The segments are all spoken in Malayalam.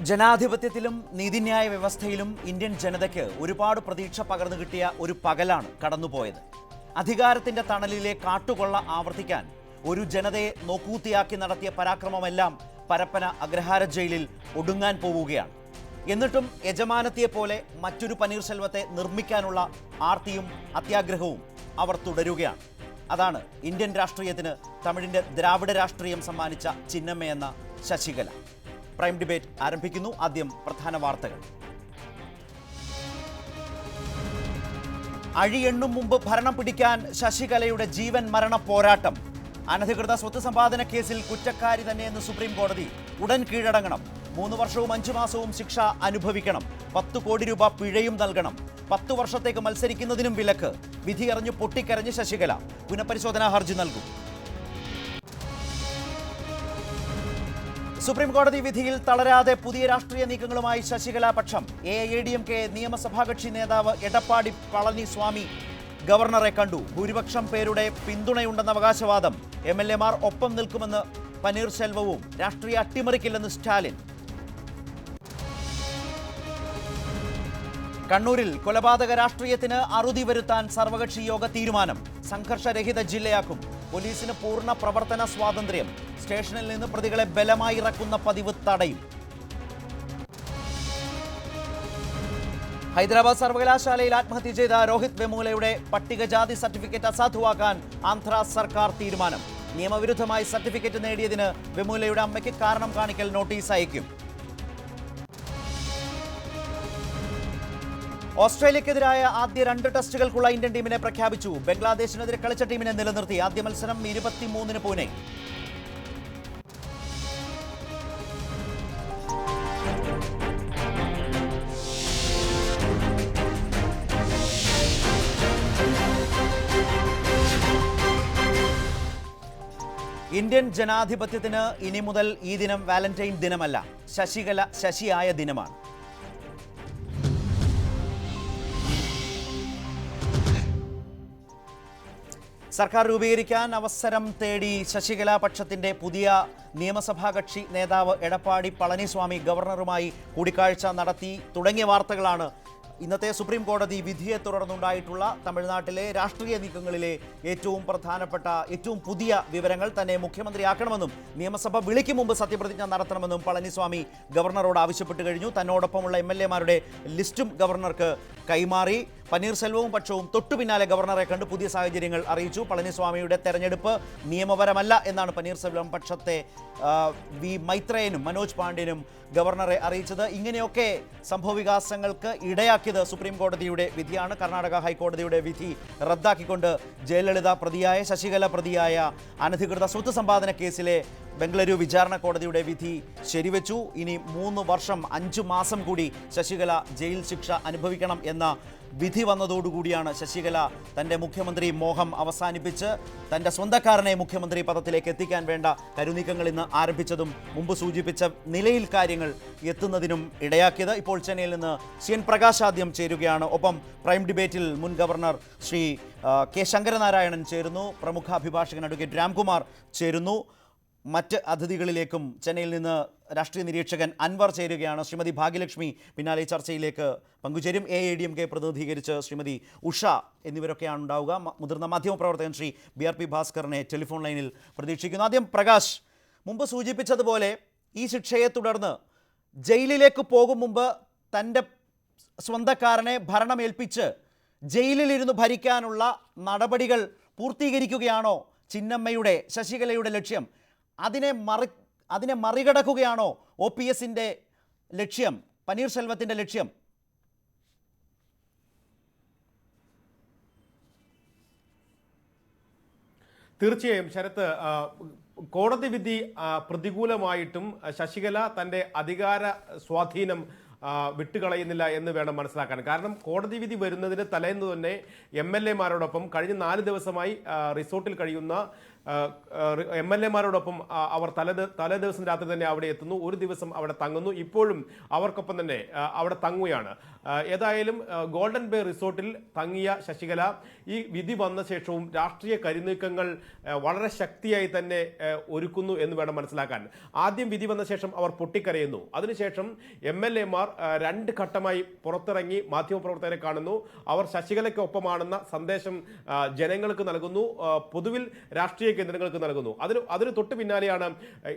ജനാധിപത്യത്തിലും നീതിന്യായ വ്യവസ്ഥയിലും ഇന്ത്യൻ ജനതയ്ക്ക് ഒരുപാട് പ്രതീക്ഷ പകർന്നു കിട്ടിയ ഒരു പകലാണ് കടന്നുപോയത്. അധികാരത്തിന്റെ തണലിലെ കാട്ടുകൊള്ള ആവർത്തിക്കാൻ ഒരു ജനതയെ നോക്കൂത്തിയാക്കി നടത്തിയ പരാക്രമമെല്ലാം പരപ്പന അഗ്രഹാര ജയിലിൽ ഒടുങ്ങാൻ പോവുകയാണ്. എന്നിട്ടും യജമാനത്തെപ്പോലെ മറ്റൊരു പനീർശെൽവത്തെ നിർമ്മിക്കാനുള്ള ആർത്തിയും അത്യാഗ്രഹവും അവർ തുടരുകയാണ്. അതാണ് ഇന്ത്യൻ രാഷ്ട്രീയത്തിന് തമിഴിന്റെ ദ്രാവിഡ രാഷ്ട്രീയം സമ്മാനിച്ച ചിന്നമ്മയെന്ന ശശികല. പ്രൈം ഡിബേറ്റ് ആരംഭിക്കുന്നു. ആദ്യം പ്രധാന വാർത്തകൾ. അഴിയെണ്ണും മുമ്പ് ഭരണം പിടിക്കാൻ ശശികലയുടെ ജീവൻ മരണ പോരാട്ടം. അനധികൃത സ്വത്ത് സമ്പാദന കേസിൽ കുറ്റക്കാരി തന്നെയെന്ന് സുപ്രീം കോടതി. ഉടൻ കീഴടങ്ങണം. 3 വർഷവും 5 മാസവും ശിക്ഷ അനുഭവിക്കണം. 10 കോടി രൂപ പിഴയും നൽകണം. 10 വർഷത്തേക്ക് മത്സരിക്കുന്നതിനും വിലക്ക്. വിധി അറിഞ്ഞു പൊട്ടിക്കരഞ്ഞ് ശശികല. പുനഃപരിശോധനാ ഹർജി നൽകും. സുപ്രീം കോടതി വിധിയിൽ തളരാതെ പുതിയ രാഷ്ട്രീയ നീക്കങ്ങളുമായി ശശികല പക്ഷം. AIADMK നിയമസഭാ കക്ഷി നേതാവ് എടപ്പാടി പളനിസ്വാമി ഗവർണറെ കണ്ടു. ഭൂരിപക്ഷം പേരുടെ പിന്തുണയുണ്ടെന്ന അവകാശവാദം. MLA മാർ ഒപ്പം നിൽക്കുമെന്ന് പനീർശെൽവവും. രാഷ്ട്രീയ അട്ടിമറിക്കില്ലെന്ന് സ്റ്റാലിൻ. കണ്ണൂരിൽ കൊലപാതക രാഷ്ട്രീയത്തിന് അറുതി വരുത്താൻ സർവകക്ഷി യോഗ തീരുമാനം. സംഘർഷരഹിത ജില്ലയാക്കും. പോലീസിന് പൂർണ്ണ പ്രവർത്തന സ്വാതന്ത്ര്യം. സ്റ്റേഷനിൽ നിന്ന് പ്രതികളെ ബലമായി ഇറക്കുന്ന പതിവ് തടയും. ഹൈദരാബാദ് സർവകലാശാലയിൽ ആത്മഹത്യ ചെയ്ത രോഹിത് വെമുലയുടെ പട്ടികജാതി സർട്ടിഫിക്കറ്റ് അസാധുവാക്കാൻ ആന്ധ്ര സർക്കാർ തീരുമാനം. നിയമവിരുദ്ധമായി സർട്ടിഫിക്കറ്റ് നേടിയതിന് വെമുലയുടെ അമ്മയ്ക്ക് കാരണം കാണിക്കൽ നോട്ടീസ് അയക്കും. ഓസ്ട്രേലിയക്കെതിരായ ആദ്യ 2 ടെസ്റ്റുകൾക്കുള്ള ഇന്ത്യൻ ടീമിനെ പ്രഖ്യാപിച്ചു. ബംഗ്ലാദേശിനെതിരെ കളിച്ച ടീമിനെ നിലനിർത്തി. ആദ്യ മത്സരം 23-ന് പൂനെ. ഇന്ത്യൻ ജനാധിപത്യത്തിന് ഇനി മുതൽ ഈ ദിനം വാലന്റൈൻ ദിനമല്ല, ശശികല ശശിയായ ദിനമാണ്. സർക്കാർ രൂപീകരിക്കാൻ അവസരം തേടി ശശികല പക്ഷത്തിന്റെ പുതിയ നിയമസഭാ കക്ഷി നേതാവ് എടപ്പാടി പളനിസ്വാമി ഗവർണറുമായി കൂടിക്കാഴ്ച നടത്തി തുടങ്ങിയ വാർത്തകളാണ് ഇന്നത്തെ സുപ്രീം കോടതി വിധിയെ തുടർന്നുണ്ടായിട്ടുള്ള തമിഴ്നാട്ടിലെ രാഷ്ട്രീയ നീക്കങ്ങളിലെ ഏറ്റവും പ്രധാനപ്പെട്ട ഏറ്റവും പുതിയ വിവരങ്ങൾ. തന്നെ മുഖ്യമന്ത്രിയാക്കണമെന്നും നിയമസഭ വിളിക്ക് മുമ്പ് സത്യപ്രതിജ്ഞ നടത്തണമെന്നും പളനിസ്വാമി ഗവർണറോട് ആവശ്യപ്പെട്ടു കഴിഞ്ഞു. തന്നോടൊപ്പമുള്ള MLA മാരുടെ ലിസ്റ്റും ഗവർണർക്ക് കൈമാറി. പനീർശെൽവവും പക്ഷവും തൊട്ടു പിന്നാലെ ഗവർണറെ കണ്ട് പുതിയ സാഹചര്യങ്ങൾ അറിയിച്ചു. പളനിസ്വാമിയുടെ തെരഞ്ഞെടുപ്പ് നിയമപരമല്ല എന്നാണ് പനീർശെൽവം പക്ഷത്തെ വി മൈത്രേയനും മനോജ് പാണ്ഡ്യനും ഗവർണറെ അറിയിച്ചത്. ഇങ്ങനെയൊക്കെ സംഭവവികാസങ്ങൾക്ക് ഇടയാക്കിയത് സുപ്രീം കോടതിയുടെ വിധിയാണ്. കർണാടക ഹൈക്കോടതിയുടെ വിധി റദ്ദാക്കിക്കൊണ്ട് ജയലളിത പ്രതിയായ ശശികല പ്രതിയായ അനധികൃത സ്വത്ത് സമ്പാദന കേസിലെ ബംഗളൂരു വിചാരണ കോടതിയുടെ വിധി ശരിവെച്ചു. ഇനി 3 വർഷം 5 മാസം കൂടി ശശികല ജയിൽ ശിക്ഷ അനുഭവിക്കണം എന്ന വിധി വന്നതോടുകൂടിയാണ് ശശികല തൻ്റെ മുഖ്യമന്ത്രി മോഹം അവസാനിപ്പിച്ച് തൻ്റെ സ്വന്തക്കാരനെ മുഖ്യമന്ത്രി പദത്തിലേക്ക് എത്തിക്കാൻ വേണ്ട കരുനീക്കങ്ങൾ ഇന്ന് ആരംഭിച്ചതും മുമ്പ് സൂചിപ്പിച്ച നിലയിൽ കാര്യങ്ങൾ എത്തുന്നതിനും ഇടയാക്കിയത്. ഇപ്പോൾ ചെന്നൈയിൽ നിന്ന് CN പ്രകാശ് ആദ്യം ചേരുകയാണ്. ഒപ്പം പ്രൈം ഡിബേറ്റിൽ മുൻ ഗവർണർ ശ്രീ K ശങ്കരനാരായണൻ ചേരുന്നു. പ്രമുഖ അഭിഭാഷകൻ അഡ്വക്കേറ്റ് രാംകുമാർ ചേരുന്നു. മറ്റ് അതിഥികളിലേക്കും ചെന്നൈയിൽ നിന്ന് രാഷ്ട്രീയ നിരീക്ഷകൻ അൻവർ ചേരുകയാണ്. ശ്രീമതി ഭാഗ്യലക്ഷ്മി പിന്നാലെ ചർച്ചയിലേക്ക് പങ്കുചേരും. AIADMK പ്രതിനിധീകരിച്ച് ശ്രീമതി ഉഷ എന്നിവരൊക്കെയാണ് ഉണ്ടാവുക. മുതിർന്ന മാധ്യമപ്രവർത്തകൻ ശ്രീ BRP ഭാസ്കറിനെ ടെലിഫോൺ ലൈനിൽ പ്രതീക്ഷിക്കുന്നു. ആദ്യം പ്രകാശ്, മുമ്പ് സൂചിപ്പിച്ചതുപോലെ ഈ ശിക്ഷയെ തുടർന്ന് ജയിലിലേക്ക് പോകും മുമ്പ് തൻ്റെ സ്വന്തക്കാരനെ ഭരണമേൽപ്പിച്ച് ജയിലിലിരുന്ന് ഭരിക്കാനുള്ള നടപടികൾ പൂർത്തീകരിക്കുകയാണോ ചിന്നമ്മയുടെ ശശികലയുടെ ലക്ഷ്യം? അതിനെ മറികടക്കുകയാണോ OPSന്റെ ലക്ഷ്യം, പനീർശെൽവത്തിൻ്റെ ലക്ഷ്യം? തീർച്ചയായും ശരത്ത്, കോടതി വിധി പ്രതികൂലമായിട്ടും ശശികല തൻ്റെ അധികാര സ്വാധീനം വിട്ടുകളയുന്നില്ല എന്ന് വേണം മനസ്സിലാക്കാൻ. കാരണം കോടതി വിധി വരുന്നതിന് തലേന്ന് തന്നെ MLA മാരോടൊപ്പം കഴിഞ്ഞ 4 ദിവസമായി റിസോർട്ടിൽ കഴിയുന്ന MLA-മാരോടൊപ്പം അവർ തലേ ദിവസം രാത്രി തന്നെ അവിടെ എത്തുന്നു, ഒരു ദിവസം അവിടെ തങ്ങുന്നു, ഇപ്പോഴും അവർക്കൊപ്പം തന്നെ അവിടെ തങ്ങുകയാണ്. ഏതായാലും ഗോൾഡൻ ബേ റിസോർട്ടിൽ തങ്ങിയ ശശികല ഈ വിധി വന്ന ശേഷവും രാഷ്ട്രീയ കരുനീക്കങ്ങൾ വളരെ ശക്തിയായി തന്നെ ഒരുക്കുന്നു എന്ന് വേണം മനസ്സിലാക്കാൻ. ആദ്യം വിധി വന്ന ശേഷം അവർ പൊട്ടിക്കരയുന്നു. അതിനുശേഷം MLA-മാർ രണ്ട് ഘട്ടമായി പുറത്തിറങ്ങി മാധ്യമപ്രവർത്തകരെ കാണുന്നു. അവർ ശശികലയ്ക്കൊപ്പമാണെന്ന സന്ദേശം ജനങ്ങൾക്ക് നൽകുന്നു, പൊതുവിൽ രാഷ്ട്രീയ കേന്ദ്രങ്ങൾക്ക് നൽകുന്നു. അതിന് തൊട്ട് പിന്നാലെയാണ്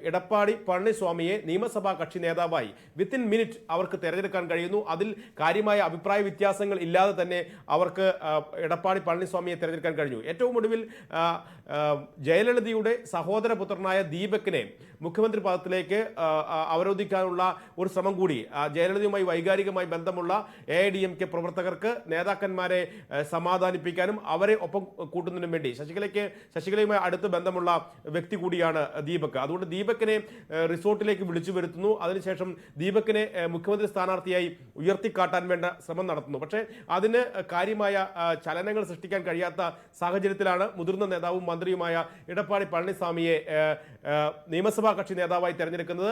എടപ്പാടി പളനിസ്വാമിയെ നിയമസഭാ കക്ഷി നേതാവായി വിത്തിൻ മിനിറ്റ് അവർക്ക് തെരഞ്ഞെടുക്കാൻ കഴിയുന്നു. അതിൽ കാര്യമായ അഭിപ്രായ വ്യത്യാസങ്ങൾ ഇല്ലാതെ തന്നെ അവർക്ക് എടപ്പാടി പളനിസ്വാമിയെ തെരഞ്ഞെടുക്കാൻ കഴിഞ്ഞു. ഏറ്റവും ഒടുവിൽ ജയലളിതയുടെ സഹോദരപുത്രനായ ദീപകിനെ മുഖ്യമന്ത്രി പദത്തിലേക്ക് അവരോധിക്കാനുള്ള ഒരു ശ്രമം കൂടി ജയലളിതയുമായി വൈകാരികമായി ബന്ധമുള്ള AIADMK പ്രവർത്തകർക്ക് നേതാക്കന്മാരെ സമാധാനിപ്പിക്കാനും അവരെ ഒപ്പം കൂട്ടുന്നതിനും വേണ്ടി ശശികലയുമായി അടുത്ത് ബന്ധമുള്ള വ്യക്തി കൂടിയാണ് ദീപക്. അതുകൊണ്ട് ദീപകിനെ റിസോർട്ടിലേക്ക് വിളിച്ചു വരുത്തുന്നു. അതിനുശേഷം ദീപകിനെ മുഖ്യമന്ത്രി സ്ഥാനാർത്ഥിയായി ഉയർത്തിക്കാട്ടാൻ വേണ്ട ശ്രമം നടത്തുന്നു. പക്ഷേ അതിന് കാര്യമായ ചലനങ്ങൾ സൃഷ്ടിക്കാൻ കഴിയാത്ത സാഹചര്യത്തിലാണ് മുതിർന്ന നേതാവും മന്ത്രിയുമായ എടപ്പാടി പളനിസ്വാമിയെ നിയമസഭാ കക്ഷി നേതാവായി തെരഞ്ഞെടുക്കുന്നത്.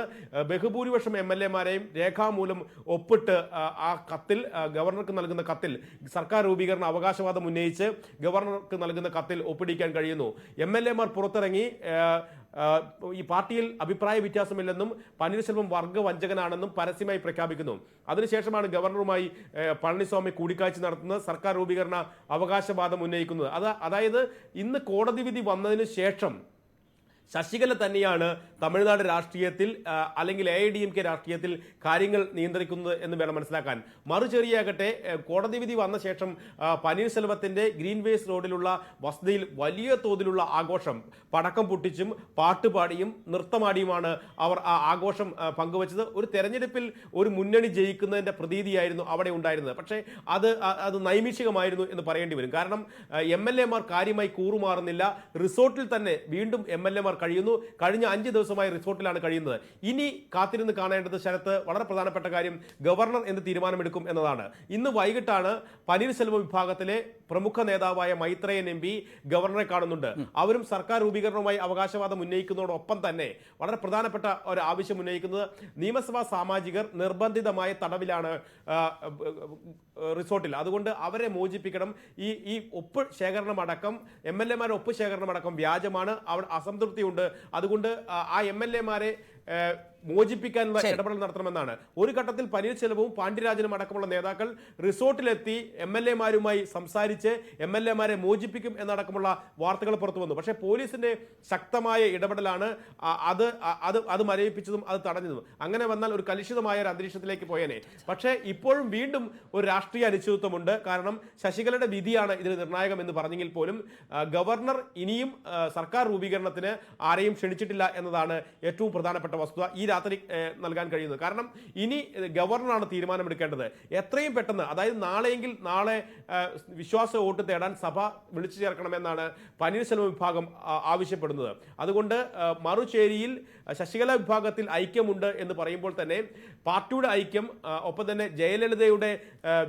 ബഹുഭൂരിപക്ഷം MLA-മാരെയും രേഖാമൂലം ഒപ്പിട്ട് ആ കത്തിൽ, ഗവർണർക്ക് നൽകുന്ന കത്തിൽ, സർക്കാർ രൂപീകരണ അവകാശവാദം ഉന്നയിച്ച് ഗവർണർക്ക് നൽകുന്ന കത്തിൽ ഒപ്പിടിക്കാൻ കഴിയുന്നു. MLA-മാർ പുറത്തിറങ്ങി ഈ പാർട്ടിയിൽ അഭിപ്രായ വ്യത്യാസമില്ലെന്നും പന്നീർശെൽവം വർഗവഞ്ചകനാണെന്നും പരസ്യമായി പ്രഖ്യാപിക്കുന്നു. അതിനുശേഷമാണ് ഗവർണറുമായി പളനിസ്വാമി കൂടിക്കാഴ്ച നടത്തുന്നത്, സർക്കാർ രൂപീകരണ അവകാശവാദം ഉന്നയിക്കുന്നത്. അതായത് ഇന്ന് കോടതി വിധി വന്നതിന് ശേഷം ശശികല തന്നെയാണ് തമിഴ്നാട് രാഷ്ട്രീയത്തിൽ അല്ലെങ്കിൽ AIADMK രാഷ്ട്രീയത്തിൽ കാര്യങ്ങൾ നിയന്ത്രിക്കുന്നത് എന്ന് വേണം മനസ്സിലാക്കാൻ. മറുചെറിയാകട്ടെ, കോടതി വിധി വന്ന ശേഷം പന്നീർശെൽവത്തിന്റെ ഗ്രീൻവേസ് റോഡിലുള്ള വസതിയിൽ വലിയ തോതിലുള്ള ആഘോഷം, പടക്കം പൊട്ടിച്ചും പാട്ടുപാടിയും നൃത്തമാടിയുമാണ് അവർ ആ ആഘോഷം പങ്കുവച്ചത്. ഒരു തെരഞ്ഞെടുപ്പിൽ ഒരു മുന്നണി ജയിക്കുന്നതിന്റെ പ്രതീതിയായിരുന്നു അവിടെ ഉണ്ടായിരുന്നത്. പക്ഷേ അത് നൈമിഷികമായിരുന്നു എന്ന് പറയേണ്ടി വരും. കാരണം MLA-മാർ കാര്യമായി കൂറുമാറുന്നില്ല. റിസോർട്ടിൽ തന്നെ വീണ്ടും MLA-മാർ കഴിയുന്നു. കഴിഞ്ഞ 5 ദിവസമായി റിസോർട്ടിലാണ് കഴിയുന്നത്. ഇനി കാത്തിരുന്ന് കാണേണ്ടത് ശരത്ത്, വളരെ പ്രധാനപ്പെട്ട കാര്യം, ഗവർണർ എന്ത് തീരുമാനമെടുക്കും എന്നതാണ്. ഇന്ന് വൈകിട്ടാണ് പന്നീർശെൽവം വിഭാഗത്തിലെ പ്രമുഖ നേതാവായ മൈത്രേയൻ MP ഗവർണറെ കാണുന്നുണ്ട്. അവരും സർക്കാർ രൂപീകരണവുമായി അവകാശവാദം ഉന്നയിക്കുന്നതോടൊപ്പം തന്നെ വളരെ പ്രധാനപ്പെട്ട ഒരു ആവശ്യം ഉന്നയിക്കുന്നത്, നിയമസഭാ സാമാജികർ നിർബന്ധിതമായ തടവിലാണ് റിസോർട്ടിൽ, അതുകൊണ്ട് അവരെ മോചിപ്പിക്കണം. ഈ ഒപ്പ് ശേഖരണം അടക്കം, MLA-മാരുടെ ഒപ്പ് ശേഖരണം അടക്കം വ്യാജമാണ്, അവിടെ അസംതൃപ്തിയുണ്ട്. അതുകൊണ്ട് ആ MLA-മാരെ മോചിപ്പിക്കാനുള്ള ഇടപെടൽ നടത്തണമെന്നാണ്. ഒരു ഘട്ടത്തിൽ പന്നീർശെൽവവും പാണ്ഡ്യരാജനും അടക്കമുള്ള നേതാക്കൾ റിസോർട്ടിലെത്തി MLA-മാരുമായി സംസാരിച്ച് MLA-മാരെ മോചിപ്പിക്കും എന്നടക്കമുള്ള വാർത്തകൾ പുറത്തു വന്നു. പക്ഷേ പോലീസിന്റെ ശക്തമായ ഇടപെടലാണ് അത് മരവിപ്പിച്ചതും അത് തടഞ്ഞതും. അങ്ങനെ വന്നാൽ ഒരു കലുഷിതമായ ഒരു അന്തരീക്ഷത്തിലേക്ക് പോയേനെ. പക്ഷേ ഇപ്പോഴും വീണ്ടും ഒരു രാഷ്ട്രീയ അനിശ്ചിതത്വമുണ്ട്. കാരണം ശശികലയുടെ വിധിയാണ് ഇതിന് നിർണായകം എന്ന് പറഞ്ഞെങ്കിൽ പോലും ഗവർണർ ഇനിയും സർക്കാർ രൂപീകരണത്തിന് ആരെയും ക്ഷണിച്ചിട്ടില്ല എന്നതാണ് ഏറ്റവും പ്രധാനപ്പെട്ട വസ്തുത ഈ രാത്രി നൽകാൻ കഴിയുന്നത്. കാരണം ഇനി ഗവർണറാണ് തീരുമാനമെടുക്കേണ്ടത്. എത്രയും പെട്ടെന്ന്, അതായത് നാളെയെങ്കിൽ നാളെ വിശ്വാസ വോട്ട് തേടാൻ സഭ വിളിച്ചു ചേർക്കണമെന്നാണ് പന്നീർശെൽവം വിഭാഗം ആവശ്യപ്പെടുന്നത്. അതുകൊണ്ട് മറുചേരിയിൽ ശശികല വിഭാഗത്തിൽ ഐക്യമുണ്ട് എന്ന് പറയുമ്പോൾ തന്നെ പാർട്ടിയുടെ ഐക്യം, ഒപ്പം തന്നെ ജയലളിതയുടെ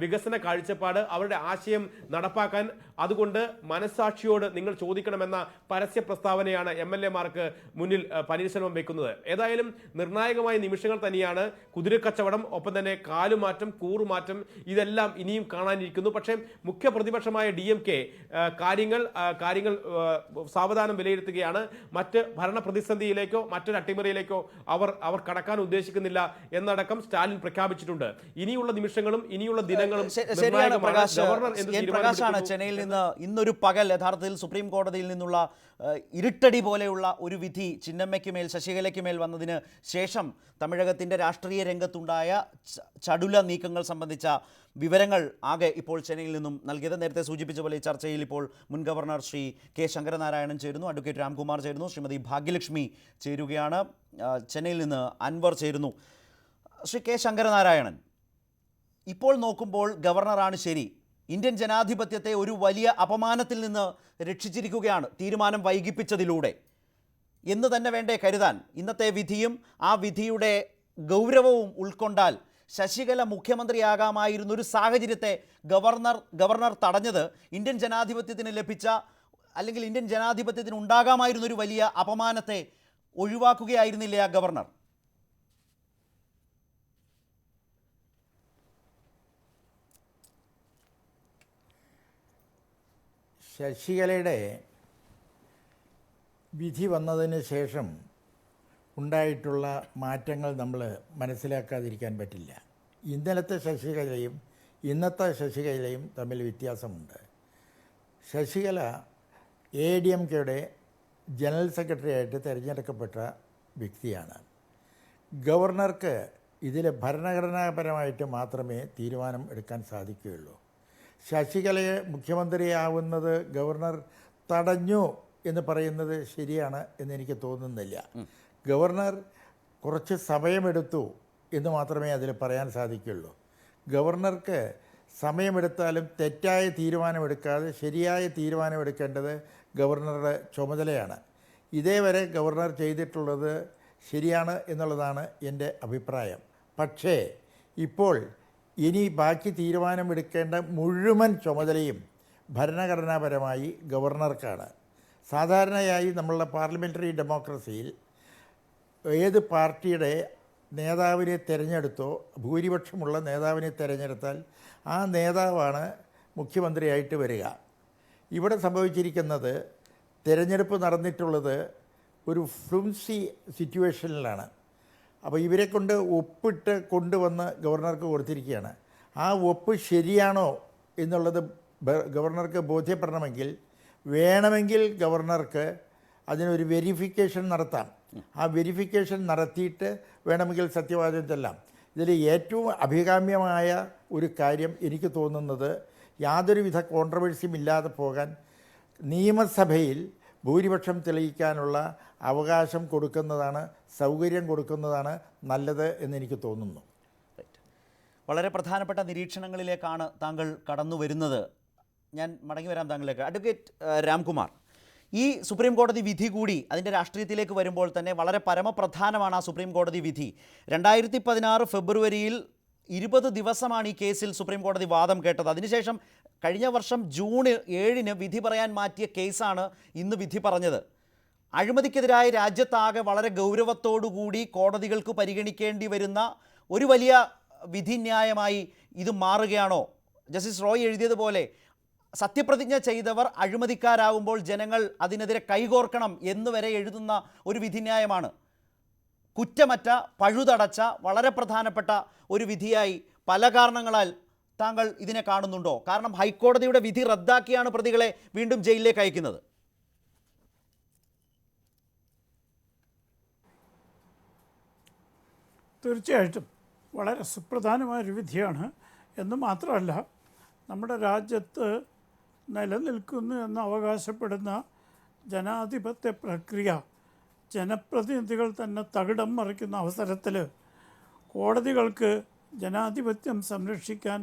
വികസന കാഴ്ചപ്പാട്, അവരുടെ ആശയം നടപ്പാക്കാൻ അതുകൊണ്ട് മനസ്സാക്ഷിയോട് നിങ്ങൾ ചോദിക്കണമെന്ന പരസ്യ പ്രസ്താവനയാണ് MLA-മാർക്ക് മുന്നിൽ പന്നീർശെൽവം വെക്കുന്നത്. ഏതായാലും നിർണായകമായ നിമിഷങ്ങൾ തന്നെയാണ്. കുതിരക്കച്ചവടം, ഒപ്പം തന്നെ കാലുമാറ്റം, കൂറുമാറ്റം, ഇതെല്ലാം ഇനിയും കാണാനിരിക്കുന്നു. പക്ഷേ മുഖ്യ പ്രതിപക്ഷമായ DMK കാര്യങ്ങൾ സാവധാനം വിലയിരുത്തുകയാണ്. മറ്റ് ഭരണ പ്രതിസന്ധിയിലേക്കോ മറ്റൊരു അട്ടിമറിയിലേക്കോ അവർ കടക്കാൻ ഉദ്ദേശിക്കുന്നില്ല എന്നടക്കം സ്റ്റാലിൻ പ്രഖ്യാപിച്ചിട്ടുണ്ട്. ഇനിയുള്ള നിമിഷങ്ങളും ഇനിയുള്ള ദിനങ്ങളും പ്രകാശാണ്. ചെന്നൈയിൽ നിന്ന് ഇന്നൊരു പകൽ യഥാർത്ഥത്തിൽ സുപ്രീം കോടതിയിൽ നിന്നുള്ള ഇരുട്ടടി പോലെയുള്ള ഒരു വിധി ചിന്നമ്മയ്ക്ക് മേൽ, ശശികലയ്ക്ക് മേൽ വന്നതിന് ശേഷം തമിഴകത്തിൻ്റെ രാഷ്ട്രീയ രംഗത്തുണ്ടായ ചടുല നീക്കങ്ങൾ സംബന്ധിച്ച വിവരങ്ങൾ ആകെ ഇപ്പോൾ ചെന്നൈയിൽ നിന്നും നൽകിയത്. നേരത്തെ സൂചിപ്പിച്ച പോലെ ഈ ചർച്ചയിൽ ഇപ്പോൾ മുൻ ഗവർണർ ശ്രീ K. ശങ്കരനാരായണൻ ചേരുന്നു, അഡ്വക്കേറ്റ് രാംകുമാർ ചേരുന്നു, ശ്രീമതി ഭാഗ്യലക്ഷ്മി ചേരുകയാണ്, ചെന്നൈയിൽ നിന്ന് അൻവർ ചേരുന്നു. ശ്രീ K. ശങ്കരനാരായണൻ, ഇപ്പോൾ നോക്കുമ്പോൾ ഗവർണറാണ് ശരി. ഇന്ത്യൻ ജനാധിപത്യത്തെ ഒരു വലിയ അപമാനത്തിൽ നിന്ന് രക്ഷിച്ചിരിക്കുകയാണ് തീരുമാനം വൈകിപ്പിച്ചതിലൂടെ എന്ന് തന്നെ വേണ്ടേ കരുതാൻ. ഇന്നത്തെ വിധിയും ആ വിധിയുടെ ഗൗരവവും ഉൾക്കൊണ്ടാൽ ശശികല മുഖ്യമന്ത്രിയാകാമായിരുന്നൊരു സാഹചര്യത്തെ ഗവർണർ തടഞ്ഞത് ഇന്ത്യൻ ജനാധിപത്യത്തിന് ലഭിച്ച അല്ലെങ്കിൽ ഇന്ത്യൻ ജനാധിപത്യത്തിന് ഉണ്ടാകാമായിരുന്നൊരു വലിയ അപമാനത്തെ ഒഴിവാക്കുകയായിരുന്നില്ലേ ആ ഗവർണർ? ശശികലയുടെ വിധി വന്നതിന് ശേഷം ഉണ്ടായിട്ടുള്ള മാറ്റങ്ങൾ നമ്മൾ മനസ്സിലാക്കാതിരിക്കാൻ പറ്റില്ല. ഇന്നലത്തെ ശശികലയും ഇന്നത്തെ ശശികലയും തമ്മിൽ വ്യത്യാസമുണ്ട്. ശശികല ADMKയുടെ ജനറൽ സെക്രട്ടറി ആയിട്ട് തിരഞ്ഞെടുക്കപ്പെട്ട വ്യക്തിയാണ്. ഗവർണർക്ക് ഇതിൽ ഭരണഘടനാപരമായിട്ട് മാത്രമേ തീരുമാനം എടുക്കാൻ സാധിക്കുകയുള്ളൂ. ശശികലയെ മുഖ്യമന്ത്രിയാവുന്നത് ഗവർണർ തടഞ്ഞു എന്ന് പറയുന്നത് ശരിയാണ് എന്നെനിക്ക് തോന്നുന്നില്ല. ഗവർണർ കുറച്ച് സമയമെടുത്തു എന്ന് മാത്രമേ അതിൽ പറയാൻ സാധിക്കുള്ളൂ. ഗവർണർക്ക് സമയമെടുത്താലും തെറ്റായ തീരുമാനമെടുക്കാതെ ശരിയായ തീരുമാനമെടുക്കേണ്ടത് ഗവർണറുടെ ചുമതലയാണ്. ഇതേവരെ ഗവർണർ ചെയ്തിട്ടുള്ളത് ശരിയാണ് എന്നുള്ളതാണ് എൻ്റെ അഭിപ്രായം. പക്ഷേ ഇപ്പോൾ ഇനി ബാക്കി തീരുമാനമെടുക്കേണ്ട മുഴുവൻ ചുമതലയും ഭരണഘടനാപരമായി ഗവർണർക്കാണ്. സാധാരണയായി നമ്മളുടെ പാർലമെൻ്ററി ഡെമോക്രസിയിൽ ഏത് പാർട്ടിയുടെ നേതാവിനെ തിരഞ്ഞെടുത്തോ ഭൂരിപക്ഷമുള്ള നേതാവിനെ തിരഞ്ഞെടുത്താൽ ആ നേതാവാണ് മുഖ്യമന്ത്രിയായിട്ട് വരിക. ഇവിടെ സംഭവിച്ചിരിക്കുന്നത് തിരഞ്ഞെടുപ്പ് നടന്നിട്ടുള്ളത് ഒരു ഫ്ലുംസി സിറ്റുവേഷനിലാണ്. അപ്പോൾ ഇവരെ കൊണ്ട് ഒപ്പിട്ട് കൊണ്ടുവന്ന് ഗവർണർക്ക് കൊടുത്തിരിക്കുകയാണ്. ആ ഒപ്പ് ശരിയാണോ എന്നുള്ളത് ഗവർണർക്ക് ബോധ്യപ്പെടണമെങ്കിൽ വേണമെങ്കിൽ ഗവർണർക്ക് അതിനൊരു വെരിഫിക്കേഷൻ നടത്താം. ആ വെരിഫിക്കേഷൻ നടത്തിയിട്ട് വേണമെങ്കിൽ സത്യവാചകം ചെല്ലാം. ഇതിൽ ഏറ്റവും അഭികാമ്യമായ ഒരു കാര്യം എനിക്ക് തോന്നുന്നത് യാതൊരുവിധ കോൺട്രവേഴ്സിയും ഇല്ലാതെ പോകാൻ നിയമസഭയിൽ ഭൂരിപക്ഷം തെളിയിക്കാനുള്ള അവകാശം കൊടുക്കുന്നതാണ്, സൗകര്യം കൊടുക്കുന്നതാണ് നല്ലത് എന്നെനിക്ക് തോന്നുന്നു. വളരെ പ്രധാനപ്പെട്ട നിരീക്ഷണങ്ങളിലേക്കാണ് താങ്കൾ കടന്നു വരുന്നത്. ഞാൻ മടങ്ങി വരാം താങ്കളിലേക്ക്. അഡ്വക്കേറ്റ് രാംകുമാർ, ഈ സുപ്രീം കോടതി വിധി കൂടി അതിൻ്റെ രാഷ്ട്രീയത്തിലേക്ക് വരുമ്പോൾ തന്നെ വളരെ പരമപ്രധാനമാണ് ആ സുപ്രീം കോടതി വിധി. 2016 ഫെബ്രുവരിയിൽ 20 ദിവസമാണ് ഈ കേസിൽ സുപ്രീം കോടതി വാദം കേട്ടത്. അതിനുശേഷം കഴിഞ്ഞ വർഷം ജൂൺ 7 വിധി പറയാൻ മാറ്റിയ കേസാണ് ഇന്ന് വിധി പറഞ്ഞത്. അഴിമതിക്കെതിരായ രാജ്യത്താകെ വളരെ ഗൗരവത്തോടുകൂടി കോടതികൾക്ക് പരിഗണിക്കേണ്ടി വരുന്ന ഒരു വലിയ വിധിന്യായമായി ഇത് മാറുകയാണോ? ജസ്റ്റിസ് റോയ് എഴുതിയതുപോലെ സത്യപ്രതിജ്ഞ ചെയ്തവർ അഴിമതിക്കാരാകുമ്പോൾ ജനങ്ങൾ അതിനെതിരെ കൈകോർക്കണം എന്നുവരെ എഴുതുന്ന ഒരു വിധിന്യായമാണ്. കുറ്റമറ്റ പഴുതടച്ച വളരെ പ്രധാനപ്പെട്ട ഒരു വിധിയായി പല കാരണങ്ങളാൽ താങ്കൾ ഇതിനെ കാണുന്നുണ്ടോ? കാരണം ഹൈക്കോടതിയുടെ വിധി റദ്ദാക്കിയാണ് പ്രതികളെ വീണ്ടും ജയിലിലേക്ക് അയക്കുന്നത്. തീർച്ചയായിട്ടും വളരെ സുപ്രധാനമായൊരു വിധിയാണ്. എന്ന് മാത്രമല്ല, നമ്മുടെ രാജ്യത്ത് നിലനിൽക്കുന്നു എന്ന് അവകാശപ്പെടുന്ന ജനാധിപത്യ പ്രക്രിയ ജനപ്രതിനിധികൾ തന്നെ തകിടം മറിക്കുന്ന അവസരത്തിൽ കോടതികൾക്ക് ജനാധിപത്യം സംരക്ഷിക്കാൻ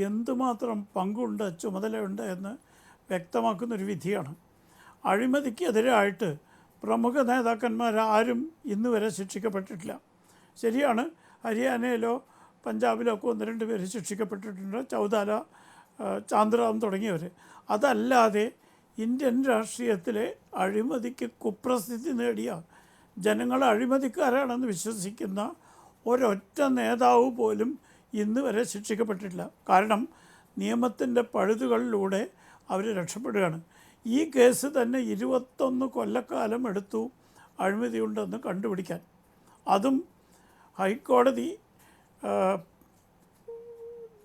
എന്തുമാത്രം പങ്കുണ്ട്, ചുമതലയുണ്ട് എന്ന് വ്യക്തമാക്കുന്നൊരു വിധിയാണ്. അഴിമതിക്കെതിരായിട്ട് പ്രമുഖ നേതാക്കന്മാരാരും ഇന്ന് വരെ ശിക്ഷിക്കപ്പെട്ടിട്ടില്ല. ശരിയാണ്, ഹരിയാനയിലോ പഞ്ചാബിലോ ഒക്കെ 1-2 പേര് ശിക്ഷിക്കപ്പെട്ടിട്ടുണ്ട്, ചൗതാല, ചാന്ദ്രാം തുടങ്ങിയവർ. അതല്ലാതെ ഇന്ത്യൻ രാഷ്ട്രീയത്തിലെ അഴിമതിക്ക് കുപ്രസിദ്ധി നേടിയ, ജനങ്ങൾ അഴിമതിക്കാരാണെന്ന് വിശ്വസിക്കുന്ന ഒരൊറ്റ നേതാവ് പോലും ഇന്ന് വരെ ശിക്ഷിക്കപ്പെട്ടിട്ടില്ല. കാരണം നിയമത്തിൻ്റെ പഴുതുകളിലൂടെ അവർ രക്ഷപ്പെടുകയാണ്. ഈ കേസ് തന്നെ 21 കൊല്ലക്കാലം എടുത്തു അഴിമതിയുണ്ടെന്ന് കണ്ടുപിടിക്കാൻ. അതും ഹൈക്കോടതി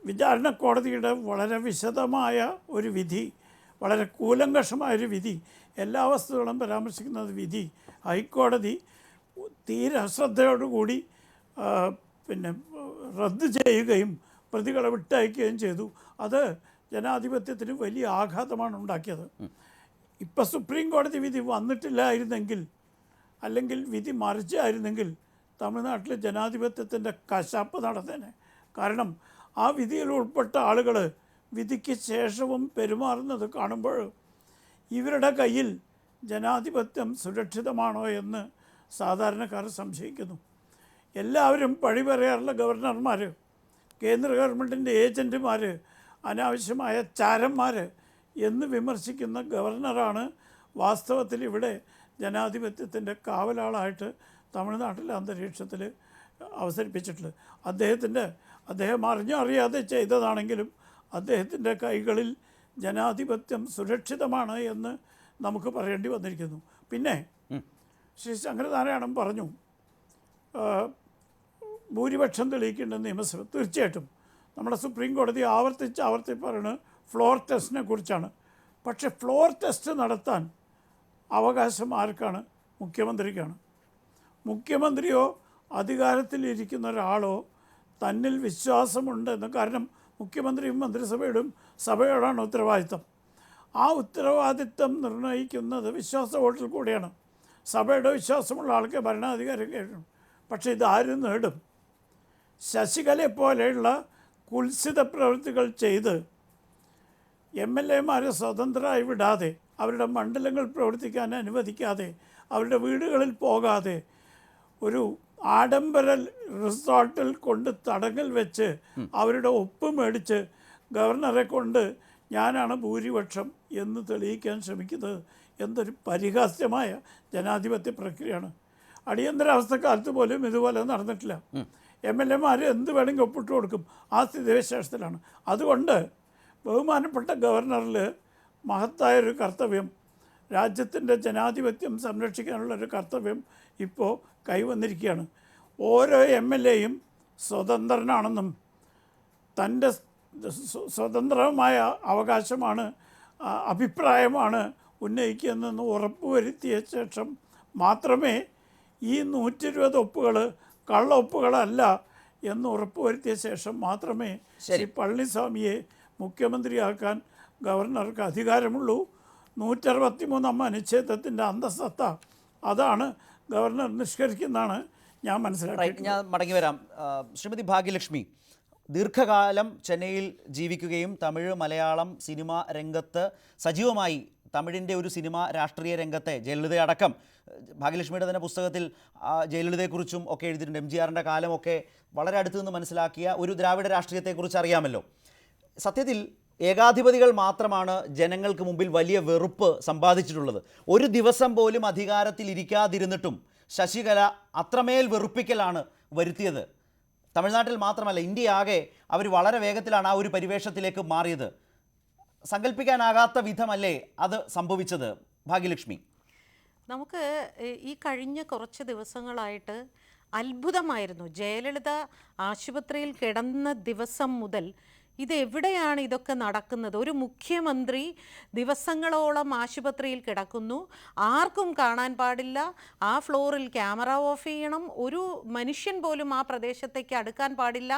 വിചാരണ കോടതിയുടെ വളരെ വിശദമായ ഒരു വിധി, വളരെ കൂലങ്കഷമായൊരു വിധി, എല്ലാ വസ്തുക്കളും പരാമർശിക്കുന്ന വിധി ഹൈക്കോടതി തീരെ അശ്രദ്ധയോടുകൂടി റദ്ദ് ചെയ്യുകയും പ്രതികളെ വിട്ടയക്കുകയും ചെയ്തു. അത് ജനാധിപത്യത്തിന് വലിയ ആഘാതമാണ് ഉണ്ടാക്കിയത്. ഇപ്പം സുപ്രീം കോടതി വിധി വന്നിട്ടില്ലായിരുന്നെങ്കിൽ, അല്ലെങ്കിൽ വിധി മറിച്ചായിരുന്നെങ്കിൽ തമിഴ്നാട്ടിലെ ജനാധിപത്യത്തിൻ്റെ കശാപ്പ് നടന്നേനെ. കാരണം ആ വിധിയിൽ ഉൾപ്പെട്ട ആളുകൾ വിധിക്ക് ശേഷവും പെരുമാറുന്നത് കാണുമ്പോൾ ഇവരുടെ കയ്യിൽ ജനാധിപത്യം സുരക്ഷിതമാണോ എന്ന് സാധാരണക്കാർ സംശയിക്കുന്നു. എല്ലാവരും പഴി പറയാറുള്ള ഗവർണർമാർ, കേന്ദ്ര ഗവൺമെൻറ്റിൻ്റെ ഏജൻറ്റുമാർ, അനാവശ്യമായ ചാരന്മാർ, എന്ന് വിമർശിക്കുന്ന ഗവർണറാണ് വാസ്തവത്തിൽ ഇവിടെ ജനാധിപത്യത്തിൻ്റെ കാവലാളായിട്ട് തമിഴ്നാട്ടിലെ അന്തരീക്ഷത്തിൽ അവതരിപ്പിച്ചിട്ടുള്ളത്. അദ്ദേഹം അറിഞ്ഞോ അറിയാതെ ചെയ്തതാണെങ്കിലും അദ്ദേഹത്തിൻ്റെ കൈകളിൽ ജനാധിപത്യം സുരക്ഷിതമാണ് എന്ന് നമുക്ക് പറയേണ്ടി വന്നിരിക്കുന്നു. പിന്നെ ശ്രീ ശങ്കരനാരായണൻ പറഞ്ഞു ഭൂരിപക്ഷം തെളിയിക്കേണ്ട നിയമസഭ. തീർച്ചയായിട്ടും നമ്മുടെ സുപ്രീം കോടതി ആവർത്തിച്ച് പറയുന്നത് ഫ്ലോർ ടെസ്റ്റിനെ കുറിച്ചാണ്. പക്ഷേ ഫ്ലോർ ടെസ്റ്റ് നടത്താൻ അവകാശം ആർക്കാണ്? മുഖ്യമന്ത്രിക്കാണ്. മുഖ്യമന്ത്രിയോ അധികാരത്തിലിരിക്കുന്ന ഒരാളോ തന്നിൽ വിശ്വാസമുണ്ടെന്ന്, കാരണം മുഖ്യമന്ത്രിയും മന്ത്രിസഭയോടും സഭയോടാണ് ഉത്തരവാദിത്തം. ആ ഉത്തരവാദിത്തം നിർണ്ണയിക്കുന്നത് വിശ്വാസ വോട്ടിൽ കൂടിയാണ്. സഭയുടെ വിശ്വാസമുള്ള ആൾക്ക് ഭരണാധികാരം കേൾക്കണം. പക്ഷേ ഇതാരും നേടും? ശശികലയെ പോലെയുള്ള കുൽസിത പ്രവൃത്തികൾ ചെയ്ത് MLA-മാരെ സ്വതന്ത്രമായി വിടാതെ, അവരുടെ മണ്ഡലങ്ങൾ പ്രവർത്തിക്കാൻ അനുവദിക്കാതെ, അവരുടെ വീടുകളിൽ പോകാതെ, ഒരു ആഡംബര റിസോർട്ടിൽ കൊണ്ട് തടങ്കൽ വെച്ച് അവരുടെ ഒപ്പ് മേടിച്ച് ഗവർണറെ കൊണ്ട് ഞാനാണ് ഭൂരിപക്ഷം എന്ന് തെളിയിക്കാൻ ശ്രമിക്കുന്നത് എന്തൊരു പരിഹാസ്യമായ ജനാധിപത്യ പ്രക്രിയയാണ്. അടിയന്തരാവസ്ഥക്കാലത്ത് പോലും ഇതുപോലെ നടന്നിട്ടില്ല. MLA-മാർ എന്ത് വേണമെങ്കിൽ ഒപ്പിട്ട് കൊടുക്കും. ആ സ്ഥിതിവിശേഷത്തിലാണ്. അതുകൊണ്ട് ബഹുമാനപ്പെട്ട ഗവർണറിൽ മഹത്തായൊരു കർത്തവ്യം, രാജ്യത്തിൻ്റെ ജനാധിപത്യം സംരക്ഷിക്കാനുള്ളൊരു കർത്തവ്യം ഇപ്പോൾ കൈവന്നിരിക്കുകയാണ്. ഓരോ MLA-യും സ്വതന്ത്രനാണെന്നും തൻ്റെ സ്വതന്ത്രമായ അവകാശമാണ്, അഭിപ്രായമാണ് ഉന്നയിക്കുന്നതെന്ന് ഉറപ്പുവരുത്തിയ ശേഷം മാത്രമേ ഈ 120 ഒപ്പുകൾ കള്ള ഒപ്പുകളല്ല എന്ന് ഉറപ്പുവരുത്തിയ ശേഷം മാത്രമേ ശ്രീ പളനിസ്വാമിയെ മുഖ്യമന്ത്രിയാക്കാൻ ഗവർണർക്ക് അധികാരമുള്ളൂ. 163 അനുച്ഛേദത്തിൻ്റെ അന്തസത്ത അതാണ് ഗവർണർ നിഷ്കരിക്കുന്നതാണ് ഞാൻ മനസ്സിലാക്കിയത്. ഞാൻ മടങ്ങി വരാം. ശ്രീമതി ഭാഗ്യലക്ഷ്മി, ദീർഘകാലം ചെന്നൈയിൽ ജീവിക്കുകയും തമിഴ് മലയാളം സിനിമ രംഗത്ത് സജീവമായി തമിഴിൻ്റെ ഒരു സിനിമ രാഷ്ട്രീയ രംഗത്തെ ജയലളിതയടക്കം, ഭാഗ്യലക്ഷ്മിയുടെ തന്നെ പുസ്തകത്തിൽ ജയലളിതയെക്കുറിച്ചും ഒക്കെ എഴുതിയിട്ടുണ്ട്. MGR-ൻ്റെ കാലമൊക്കെ വളരെ അടുത്തു നിന്ന് മനസ്സിലാക്കിയ ഒരു ദ്രാവിഡ രാഷ്ട്രീയത്തെക്കുറിച്ച് അറിയാമല്ലോ. സത്യത്തിൽ ഏകാധിപതികൾ മാത്രമാണ് ജനങ്ങൾക്ക് മുമ്പിൽ വലിയ വെറുപ്പ് സമ്പാദിച്ചിട്ടുള്ളത്. ഒരു ദിവസം പോലും അധികാരത്തിൽ ഇരിക്കാതിരുന്നിട്ടും ശശികല അത്രമേൽ വെറുപ്പിക്കലാണ് വരുത്തിയത്. തമിഴ്നാട്ടിൽ മാത്രമല്ല, ഇന്ത്യ ആകെ അവർ വളരെ വേഗത്തിലാണ് ആ ഒരു പരിവേഷത്തിലേക്ക് മാറിയത്. സങ്കല്പിക്കാനാകാത്ത വിധമല്ലേ അത് സംഭവിച്ചത്? ഭാഗ്യലക്ഷ്മി, നമുക്ക് ഈ കഴിഞ്ഞ കുറച്ച് ദിവസങ്ങളായിട്ട് അത്ഭുതമായിരുന്നു. ജയലളിത ആശുപത്രിയിൽ കിടന്ന ദിവസം മുതൽ ഇതെവിടെയാണ് ഇതൊക്കെ നടക്കുന്നത്? ഒരു മുഖ്യമന്ത്രി ദിവസങ്ങളോളം ആശുപത്രിയിൽ കിടക്കുന്നു, ആർക്കും കാണാൻ പാടില്ല, ആ ഫ്ലോറിൽ ക്യാമറ ഓഫ് ചെയ്യണം, ഒരു മനുഷ്യൻ പോലും ആ പ്രദേശത്തേക്ക് അടുക്കാൻ പാടില്ല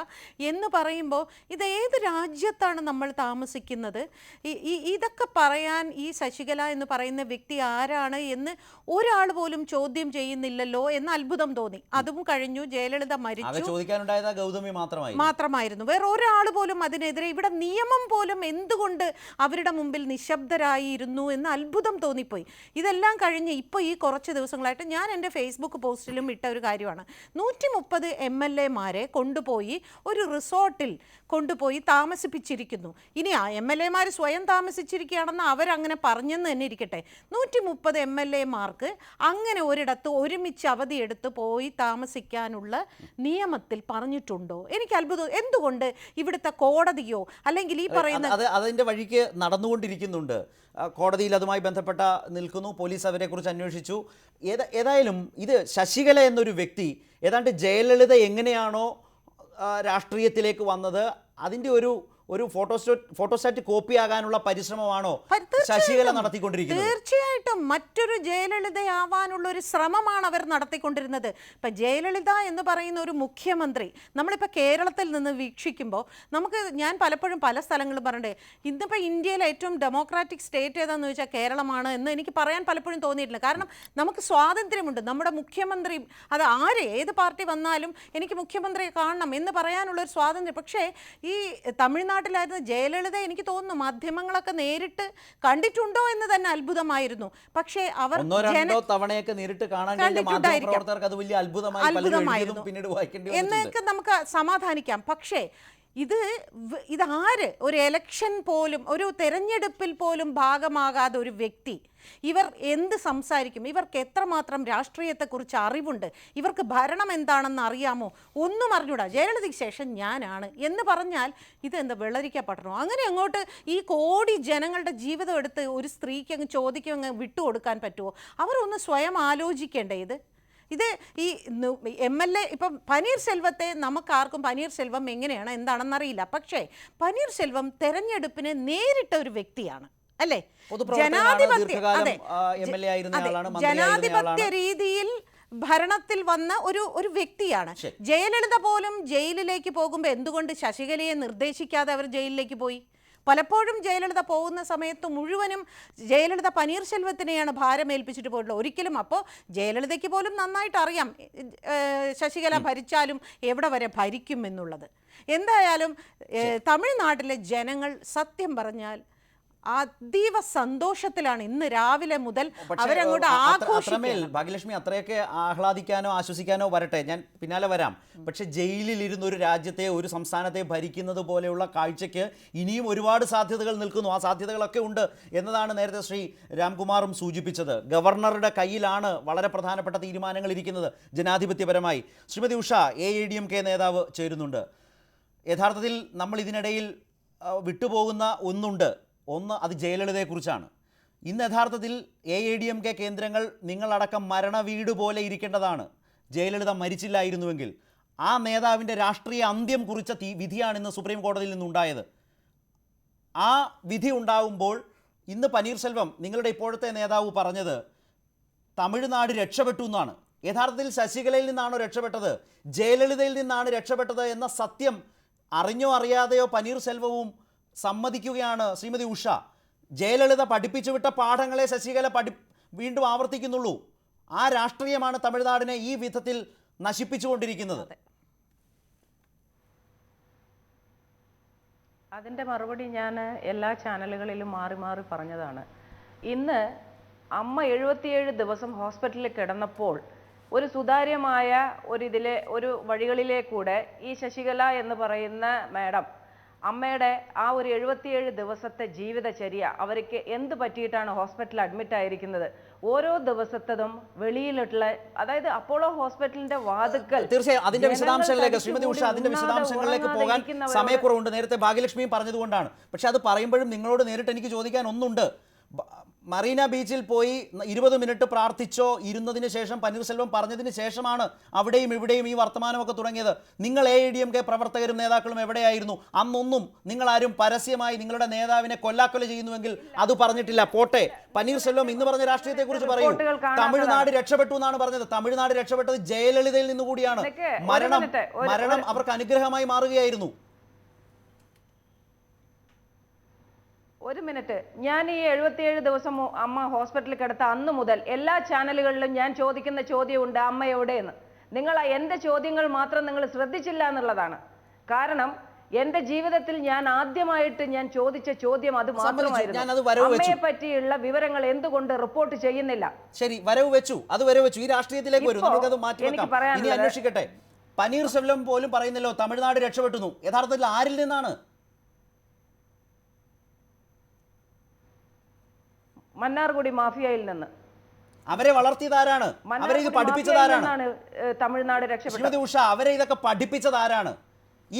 എന്ന് പറയുമ്പോൾ ഇത് ഏത് രാജ്യത്താണ് നമ്മൾ താമസിക്കുന്നത്? ഇതൊക്കെ പറയാൻ ഈ ശശികല എന്ന് പറയുന്ന വ്യക്തി ആരാണ് എന്ന് ഒരാൾ പോലും ചോദ്യം ചെയ്യുന്നില്ലല്ലോ എന്ന് അത്ഭുതം തോന്നി. അതും കഴിഞ്ഞു, ജയലളിത മരിച്ചു, മാത്രമായിരുന്നു. വേറെ ഒരാൾ പോലും അതിനെതിരെ, ഇവിടെ നിയമം പോലും എന്തുകൊണ്ട് അവരുടെ മുമ്പിൽ നിശബ്ദരായിരുന്നു എന്ന് അത്ഭുതം തോന്നിപ്പോയി. ഇതെല്ലാം കഴിഞ്ഞ് ഇപ്പോൾ ഈ കുറച്ച് ദിവസങ്ങളായിട്ട് ഞാൻ എൻ്റെ ഫേസ്ബുക്ക് പോസ്റ്റിലും ഇട്ട ഒരു കാര്യമാണ്, 130 MLA-മാരെ കൊണ്ടുപോയി ഒരു റിസോർട്ടിൽ കൊണ്ടുപോയി താമസിപ്പിച്ചിരിക്കുന്നു. ഇനി ആ MLA-മാർ സ്വയം താമസിച്ചിരിക്കുകയാണെന്ന് അവരങ്ങനെ പറഞ്ഞെന്ന് തന്നെ ഇരിക്കട്ടെ, 130 MLA-മാർക്ക് അങ്ങനെ ഒരിടത്ത് ഒരുമിച്ച് അവധിയെടുത്ത് പോയി താമസിക്കാനുള്ള നിയമത്തിൽ പറഞ്ഞിട്ടുണ്ടോ? എനിക്ക് അത്ഭുതം. എന്തുകൊണ്ട് ഇവിടുത്തെ കോടതിയോ അല്ലെങ്കിൽ ഈ പറയുന്ന അതിൻ്റെ വഴിക്ക് നടന്നുകൊണ്ടിരിക്കുന്നുണ്ട്. കോടതിയിൽ അതുമായി ബന്ധപ്പെട്ട നിൽക്കുന്നു, പോലീസ് അവരെക്കുറിച്ച് അന്വേഷിച്ചു. ഏതായാലും ഇത് ശശികല എന്നൊരു വ്യക്തി ഏതാണ്ട് ജയലളിത എങ്ങനെയാണോ രാഷ്ട്രീയത്തിലേക്ക് വന്നത് അതിൻ്റെ ഒരു ഫോട്ടോസ്റ്റാറ്റ് കോപ്പിയാകാനുള്ള പരിശ്രമമാണോ ശശികല നടത്തിക്കൊണ്ടിരിക്കുന്നത്? തീർച്ചയായിട്ടും മറ്റൊരു ജയലളിതയാവാനുള്ള ഒരു ശ്രമമാണ് അവർ നടത്തിക്കൊണ്ടിരുന്നത്. ഇപ്പം ജയലളിത എന്ന് പറയുന്ന ഒരു മുഖ്യമന്ത്രി നമ്മളിപ്പോൾ കേരളത്തിൽ നിന്ന് വീക്ഷിക്കുമ്പോൾ ഞാൻ പലപ്പോഴും പല സ്ഥലങ്ങളും പറഞ്ഞിട്ട്, ഇന്നിപ്പോൾ ഇന്ത്യയിലെ ഏറ്റവും ഡെമോക്രാറ്റിക് സ്റ്റേറ്റ് ഏതാണെന്ന് ചോദിച്ചാൽ കേരളമാണ് എന്ന് എനിക്ക് പറയാൻ പലപ്പോഴും തോന്നിയിട്ടില്ല. കാരണം നമുക്ക് സ്വാതന്ത്ര്യമുണ്ട്. നമ്മുടെ മുഖ്യമന്ത്രി അത് ഏത് പാർട്ടി വന്നാലും എനിക്ക് മുഖ്യമന്ത്രിയെ കാണണം എന്ന് പറയാനുള്ളൊരു സ്വാതന്ത്ര്യം. പക്ഷേ ഈ തമിഴ്നാട്ടിലായിരുന്നു ജയലളിത, എനിക്ക് തോന്നുന്നു മാധ്യമങ്ങളൊക്കെ നേരിട്ട് കണ്ടിട്ടുണ്ടോ എന്ന് തന്നെ അത്ഭുതമായിരുന്നു. പക്ഷേ അവർ എന്നൊക്കെ നമുക്ക് സമാധാനിക്കാം. പക്ഷേ ഇതാര് ഒരു എലക്ഷൻ പോലും, ഒരു തെരഞ്ഞെടുപ്പിൽ പോലും ഭാഗമാകാതെ ഒരു വ്യക്തി ഇവർ എന്ത് സംസാരിക്കും? ഇവർക്ക് എത്രമാത്രം രാഷ്ട്രീയത്തെക്കുറിച്ച് അറിവുണ്ട്? ഇവർക്ക് ഭരണം എന്താണെന്ന് അറിയാമോ? ഒന്നും അറിഞ്ഞൂടാ. ജയലളിതയ്ക്ക് ശേഷം ഞാനാണ് എന്ന് പറഞ്ഞാൽ ഇതെന്താ വെള്ളരിക്കപ്പെടണോ? അങ്ങനെ അങ്ങോട്ട് ഈ കോടി ജനങ്ങളുടെ ജീവിതം എടുത്ത് ഒരു സ്ത്രീക്ക് അങ്ങ് ചോദിക്കും അങ്ങ് വിട്ടുകൊടുക്കാൻ പറ്റുമോ? അവരൊന്ന് സ്വയം ആലോചിക്കേണ്ടേ ഇത് ഈ MLA ഇപ്പം പനീർസെൽവത്തെ നമുക്കാർക്കും പനീർസെൽവം എങ്ങനെയാണ് എന്താണെന്നറിയില്ല. പക്ഷേ പനീർസെൽവം തെരഞ്ഞെടുപ്പിന് നേരിട്ട ഒരു വ്യക്തിയാണ്, അല്ലേ? ജനാധിപത്യ രീതിയിൽ ഭരണത്തിൽ വന്ന ഒരു വ്യക്തിയാണ്. ജയലളിത പോലും ജയിലിലേക്ക് പോകുമ്പോൾ എന്തുകൊണ്ട് ശശികലയെ നിർദ്ദേശിക്കാതെ അവർ ജയിലിലേക്ക് പോയി? പലപ്പോഴും ജയലളിത പോകുന്ന സമയത്ത് മുഴുവനും ജയലളിത പനീർശെൽവത്തിനെയാണ് ഭാരമേൽപ്പിച്ചിട്ട് പോയിട്ടുള്ളത്. ഒരിക്കലും അപ്പോൾ ജയലളിതയ്ക്ക് പോലും നന്നായിട്ട് അറിയാം ശശികല ഭരിച്ചാലും എവിടെ വരെ ഭരിക്കും എന്നുള്ളത്. എന്തായാലും തമിഴ്നാട്ടിലെ ജനങ്ങൾ സത്യം പറഞ്ഞാൽ അതീവ സന്തോഷത്തിലാണ് ഇന്ന് രാവിലെ മുതൽ അവരങ്ങോട്ട് ആഘോഷിക്കുന്നത്. ഭാഗ്യലക്ഷ്മി, അത്രയൊക്കെ ആഹ്ലാദിക്കാനോ ആശ്വസിക്കാനോ വരട്ടെ, ഞാൻ പിന്നാലെ വരാം. പക്ഷെ ജയിലിലിരുന്ന് ഒരു രാജ്യത്തെ, ഒരു സംസ്ഥാനത്തെ ഭരിക്കുന്നത് പോലെയുള്ള കാഴ്ചയ്ക്ക് ഇനിയും ഒരുപാട് സാധ്യതകൾ നിൽക്കുന്നു. ആ സാധ്യതകളൊക്കെ ഉണ്ട് എന്നതാണ് നേരത്തെ ശ്രീ രാംകുമാറും സൂചിപ്പിച്ചത്. ഗവർണറുടെ കയ്യിലാണ് വളരെ പ്രധാനപ്പെട്ട തീരുമാനങ്ങൾ ഇരിക്കുന്നത് ജനാധിപത്യപരമായി. ശ്രീമതി ഉഷ, AIADMK നേതാവ് ചേരുന്നുണ്ട്. യഥാർത്ഥത്തിൽ നമ്മൾ ഇതിനിടയിൽ വിട്ടുപോകുന്ന ഒന്നുണ്ട്. ഒന്ന്, അത് ജയലളിതയെക്കുറിച്ചാണ്. ഇന്ന് യഥാർത്ഥത്തിൽ AIADMK കേന്ദ്രങ്ങൾ നിങ്ങളടക്കം മരണവീട് പോലെ ഇരിക്കേണ്ടതാണ്. ജയലളിത മരിച്ചില്ലായിരുന്നുവെങ്കിൽ ആ നേതാവിൻ്റെ രാഷ്ട്രീയ അന്ത്യം കുറിച്ച വിധിയാണ് ഇന്ന് സുപ്രീം കോടതിയിൽ നിന്നുണ്ടായത്. ആ വിധി ഉണ്ടാകുമ്പോൾ ഇന്ന് പനീർസെൽവം, നിങ്ങളുടെ ഇപ്പോഴത്തെ നേതാവ് പറഞ്ഞത് തമിഴ്നാട് രക്ഷപ്പെട്ടു എന്നാണ്. യഥാർത്ഥത്തിൽ ശശികലയിൽ നിന്നാണോ രക്ഷപ്പെട്ടത്, ജയലളിതയിൽ നിന്നാണ് രക്ഷപ്പെട്ടത് എന്ന സത്യം അറിഞ്ഞോ അറിയാതെയോ പനീർസെൽവവും സമ്മതിക്കുകയാണ്. ശ്രീമതി ഉഷ, ജയലളിത പഠിപ്പിച്ചു വിട്ട പാഠങ്ങളെ ശശികല വീണ്ടും ആവർത്തിക്കുന്നുള്ളൂ. ആ രാഷ്ട്രീയമാണ് തമിഴ്നാടിനെ ഈ വിധത്തിൽ നശിപ്പിച്ചുകൊണ്ടിരിക്കുന്നത്. അതിൻ്റെ മറുപടി ഞാൻ എല്ലാ ചാനലുകളിലും മാറി മാറി പറഞ്ഞതാണ്. ഇന്ന് അമ്മ 77 ദിവസം ഹോസ്പിറ്റലിൽ കിടന്നപ്പോൾ ഒരു സുതാര്യമായ ഒരു വഴികളിലേക്കൂടെ ഈ ശശികല എന്ന് പറയുന്ന മാഡം അമ്മയുടെ ആ ഒരു 77 ദിവസത്തെ ജീവിതചര്യ, അവർക്ക് എന്ത് പറ്റിയിട്ടാണ് ഹോസ്പിറ്റലിൽ അഡ്മിറ്റ് ആയിരിക്കുന്നത്, ഓരോ ദിവസത്തതും വെളിയിലുള്ള, അതായത് അപ്പോളോ ഹോസ്പിറ്റലിന്റെ വാതുക്കൽ. തീർച്ചയായും അതിന്റെ വിശദാംശങ്ങളിലേക്ക് ശ്രീമതി ഉഷ, അതിന്റെ വിശദാംശങ്ങളിലേക്ക് പോകാൻ സമയക്കുറവുണ്ട്. നേരത്തെ ഭാഗ്യലക്ഷ്മിയും പറഞ്ഞതുകൊണ്ടാണ്. പക്ഷെ അത് പറയുമ്പോഴും നിങ്ങളോട് നേരിട്ട് എനിക്ക് ചോദിക്കാൻ ഒന്നുണ്ട്. മറീന ബീച്ചിൽ പോയി 20 മിനിറ്റ് പ്രാർത്ഥിച്ചോ ഇരുന്നതിന് ശേഷം പനീർസെൽവം പറഞ്ഞതിന് ശേഷമാണ് അവിടെയും ഇവിടെയും ഈ വർത്തമാനമൊക്കെ തുടങ്ങിയത്. നിങ്ങൾ AIADMK പ്രവർത്തകരും നേതാക്കളും എവിടെയായിരുന്നു? അന്നൊന്നും നിങ്ങളാരും പരസ്യമായി നിങ്ങളുടെ നേതാവിനെ കൊല്ലാക്കൊല ചെയ്യുന്നുവെങ്കിൽ അത് പറഞ്ഞിട്ടില്ല. പോട്ടെ, പനീർസെൽവം ഇന്ന് പറഞ്ഞ രാഷ്ട്രീയത്തെക്കുറിച്ച് പറയൂ. തമിഴ്നാട് രക്ഷപ്പെട്ടു എന്നാണ് പറഞ്ഞത്. തമിഴ്നാട് രക്ഷപ്പെട്ടത് ജയലളിതയിൽ നിന്നുകൂടിയാണ്. മരണം അവർക്ക് അനുഗ്രഹമായി മാറുകയായിരുന്നു. ഒരു മിനിറ്റ്, ഞാൻ ഈ 77 ദിവസം അമ്മ ഹോസ്പിറ്റലിൽ കിടത്ത അന്ന് മുതൽ എല്ലാ ചാനലുകളിലും ഞാൻ ചോദിക്കുന്ന ചോദ്യമുണ്ട്, അമ്മ എവിടെയെന്ന്. നിങ്ങൾ എൻ്റെ ചോദ്യങ്ങൾ മാത്രം നിങ്ങൾ ശ്രദ്ധിച്ചില്ല എന്നുള്ളതാണ്. കാരണം എൻ്റെ ജീവിതത്തിൽ ഞാൻ ആദ്യമായിട്ട് ഞാൻ ചോദിച്ച ചോദ്യം അത് മാത്രമായിരുന്നു. അമ്മയെ പറ്റിയുള്ള വിവരങ്ങൾ എന്തുകൊണ്ട് റിപ്പോർട്ട് ചെയ്യുന്നില്ല? ശരി, വരവ് വെച്ചു, അത് വരവ് വെച്ചു. ഈ രാഷ്ട്രീയത്തിലേക്ക് വരും, നമുക്കത് മാറ്റി വെക്കാം. ഇനി അന്വേഷിക്കട്ടെ. പനീർസെൽവം പോലും പറയുന്നല്ലോ തമിഴ്നാട് രക്ഷപ്പെട്ടു. യഥാർത്ഥത്തിൽ ആരിൽ നിന്നാണ്? മന്നാർഗുഡി മാഫിയയിൽ നിന്ന്. അവരെ വളർത്തിയതാരാണ്? അവരെ ഇത് പഠിപ്പിച്ചതാരാണ്? തമിഴ്നാട് രക്ഷപ്പെട്ടു. ഉഷ, അവരെ ഇതൊക്കെ പഠിപ്പിച്ചതാരാണ്?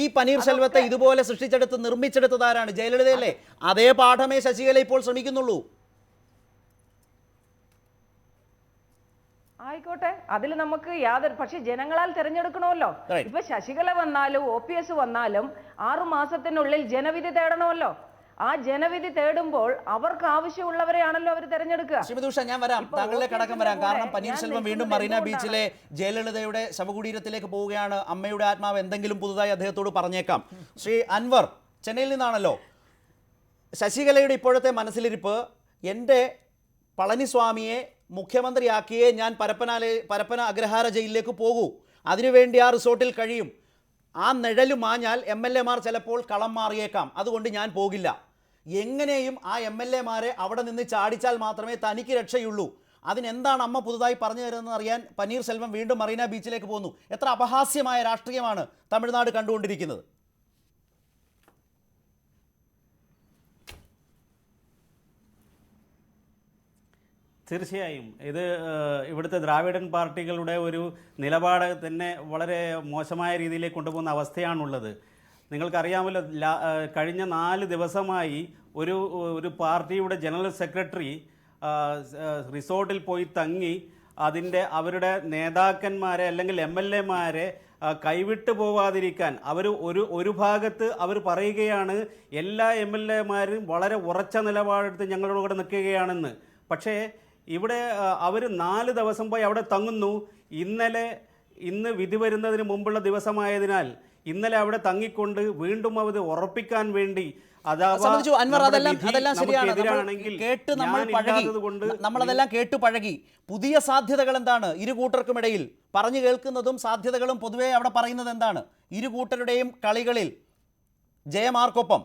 ഈ പനീർസെൽവത്തെ ഇതുപോലെ സൃഷ്ടിച്ചെടുത്ത് നിർമ്മിച്ചെടുത്തതാരാണ്? ജയലളിതയല്ലേ? അതേ പാഠമേ ശശികല ഇപ്പോൾ ശ്രമിക്കുന്നുള്ളൂ. ആയിക്കോട്ടെ, അതിൽ നമുക്ക് യാതൊരു, പക്ഷെ ജനങ്ങളാൽ തിരഞ്ഞെടുക്കണമല്ലോ. ഇപ്പൊ ശശികല വന്നാലും OPS വന്നാലും 6 മാസത്തിനുള്ളിൽ ജനവിധി തേടണമല്ലോ. ആ ജനവിധി തേടുമ്പോൾ അവർക്ക് ആവശ്യമുള്ളവരെയാണല്ലോ അവർ തെരഞ്ഞെടുക്കുക. ശ്രീമതി ഉഷ, ഞാൻ വരാം, താങ്കളിലേക്ക് അടക്കം വരാം. കാരണം പനീർസെൽവം വീണ്ടും മറീന ബീച്ചിലെ ജയലളിതയുടെ ശവകുടീരത്തിലേക്ക് പോവുകയാണ്. അമ്മയുടെ ആത്മാവ് എന്തെങ്കിലും പുതുതായി അദ്ദേഹത്തോട് പറഞ്ഞേക്കാം. ശ്രീ അൻവർ, ചെന്നൈയിൽ നിന്നാണല്ലോ. ശശികലയുടെ ഇപ്പോഴത്തെ മനസ്സിലിരിപ്പ്, എൻ്റെ പളനിസ്വാമിയെ മുഖ്യമന്ത്രിയാക്കിയേ ഞാൻ പരപ്പന അഗ്രഹാര ജയിലിലേക്ക് പോകൂ, അതിനുവേണ്ടി ആ റിസോർട്ടിൽ കഴിയും, ആ നിഴല് മാഞ്ഞാൽ MLA-മാർ ചിലപ്പോൾ കളം മാറിയേക്കാം, അതുകൊണ്ട് ഞാൻ പോകില്ല. എങ്ങനെയും ആ MLA-മാരെ അവിടെ നിന്ന് ചാടിച്ചാൽ മാത്രമേ തനിക്ക് രക്ഷയുള്ളൂ. അതിനെന്താണ് അമ്മ പുതുതായി പറഞ്ഞു തരുന്നതെന്ന് അറിയാൻ പനീർസെൽവം വീണ്ടും മറീന ബീച്ചിലേക്ക് പോകുന്നു. എത്ര അപഹാസ്യമായ രാഷ്ട്രീയമാണ് തമിഴ്നാട് കണ്ടുകൊണ്ടിരിക്കുന്നത്. തീർച്ചയായും ഇത് ഇവിടുത്തെ ദ്രാവിഡൻ പാർട്ടികളുടെ ഒരു നിലപാട് തന്നെ വളരെ മോശമായ രീതിയിലേക്ക് കൊണ്ടുപോകുന്ന അവസ്ഥയാണുള്ളത്. നിങ്ങൾക്കറിയാമല്ലോ, കഴിഞ്ഞ 4 ദിവസമായി ഒരു പാർട്ടിയുടെ ജനറൽ സെക്രട്ടറി റിസോർട്ടിൽ പോയി തങ്ങി അവരുടെ നേതാക്കന്മാരെ അല്ലെങ്കിൽ MLA-മാരെ കൈവിട്ടു പോവാതിരിക്കാൻ ഒരു ഭാഗത്ത് അവർ പറയുകയാണ് എല്ലാ MLA-മാരും വളരെ ഉറച്ച നിലപാടെടുത്ത് ഞങ്ങളോട് കൂടെ നിൽക്കുകയാണെന്ന്. പക്ഷേ ഇവിടെ അവർ 4 ദിവസം പോയി അവിടെ തങ്ങുന്നു. ഇന്ന് വിധി വരുന്നതിന് മുമ്പുള്ള ദിവസമായതിനാൽ ഇന്നലെ അവിടെ തങ്ങിക്കൊണ്ട് വീണ്ടും അത് ഉറപ്പിക്കാൻ വേണ്ടി സംബന്ധിച്ചു അൻവർ, അതെല്ലാം ശരിയാണ്. നമ്മളതെല്ലാം കേട്ടു പഴകി. പുതിയ സാധ്യതകൾ എന്താണ് ഇരു കൂട്ടർക്കുമിടയിൽ? പറഞ്ഞു കേൾക്കുന്നതും സാധ്യതകളും പൊതുവെ അവിടെ പറയുന്നത് എന്താണ്? ഇരു കൂട്ടരുടെയും കളികളിൽ ജയമാർക്കൊപ്പം?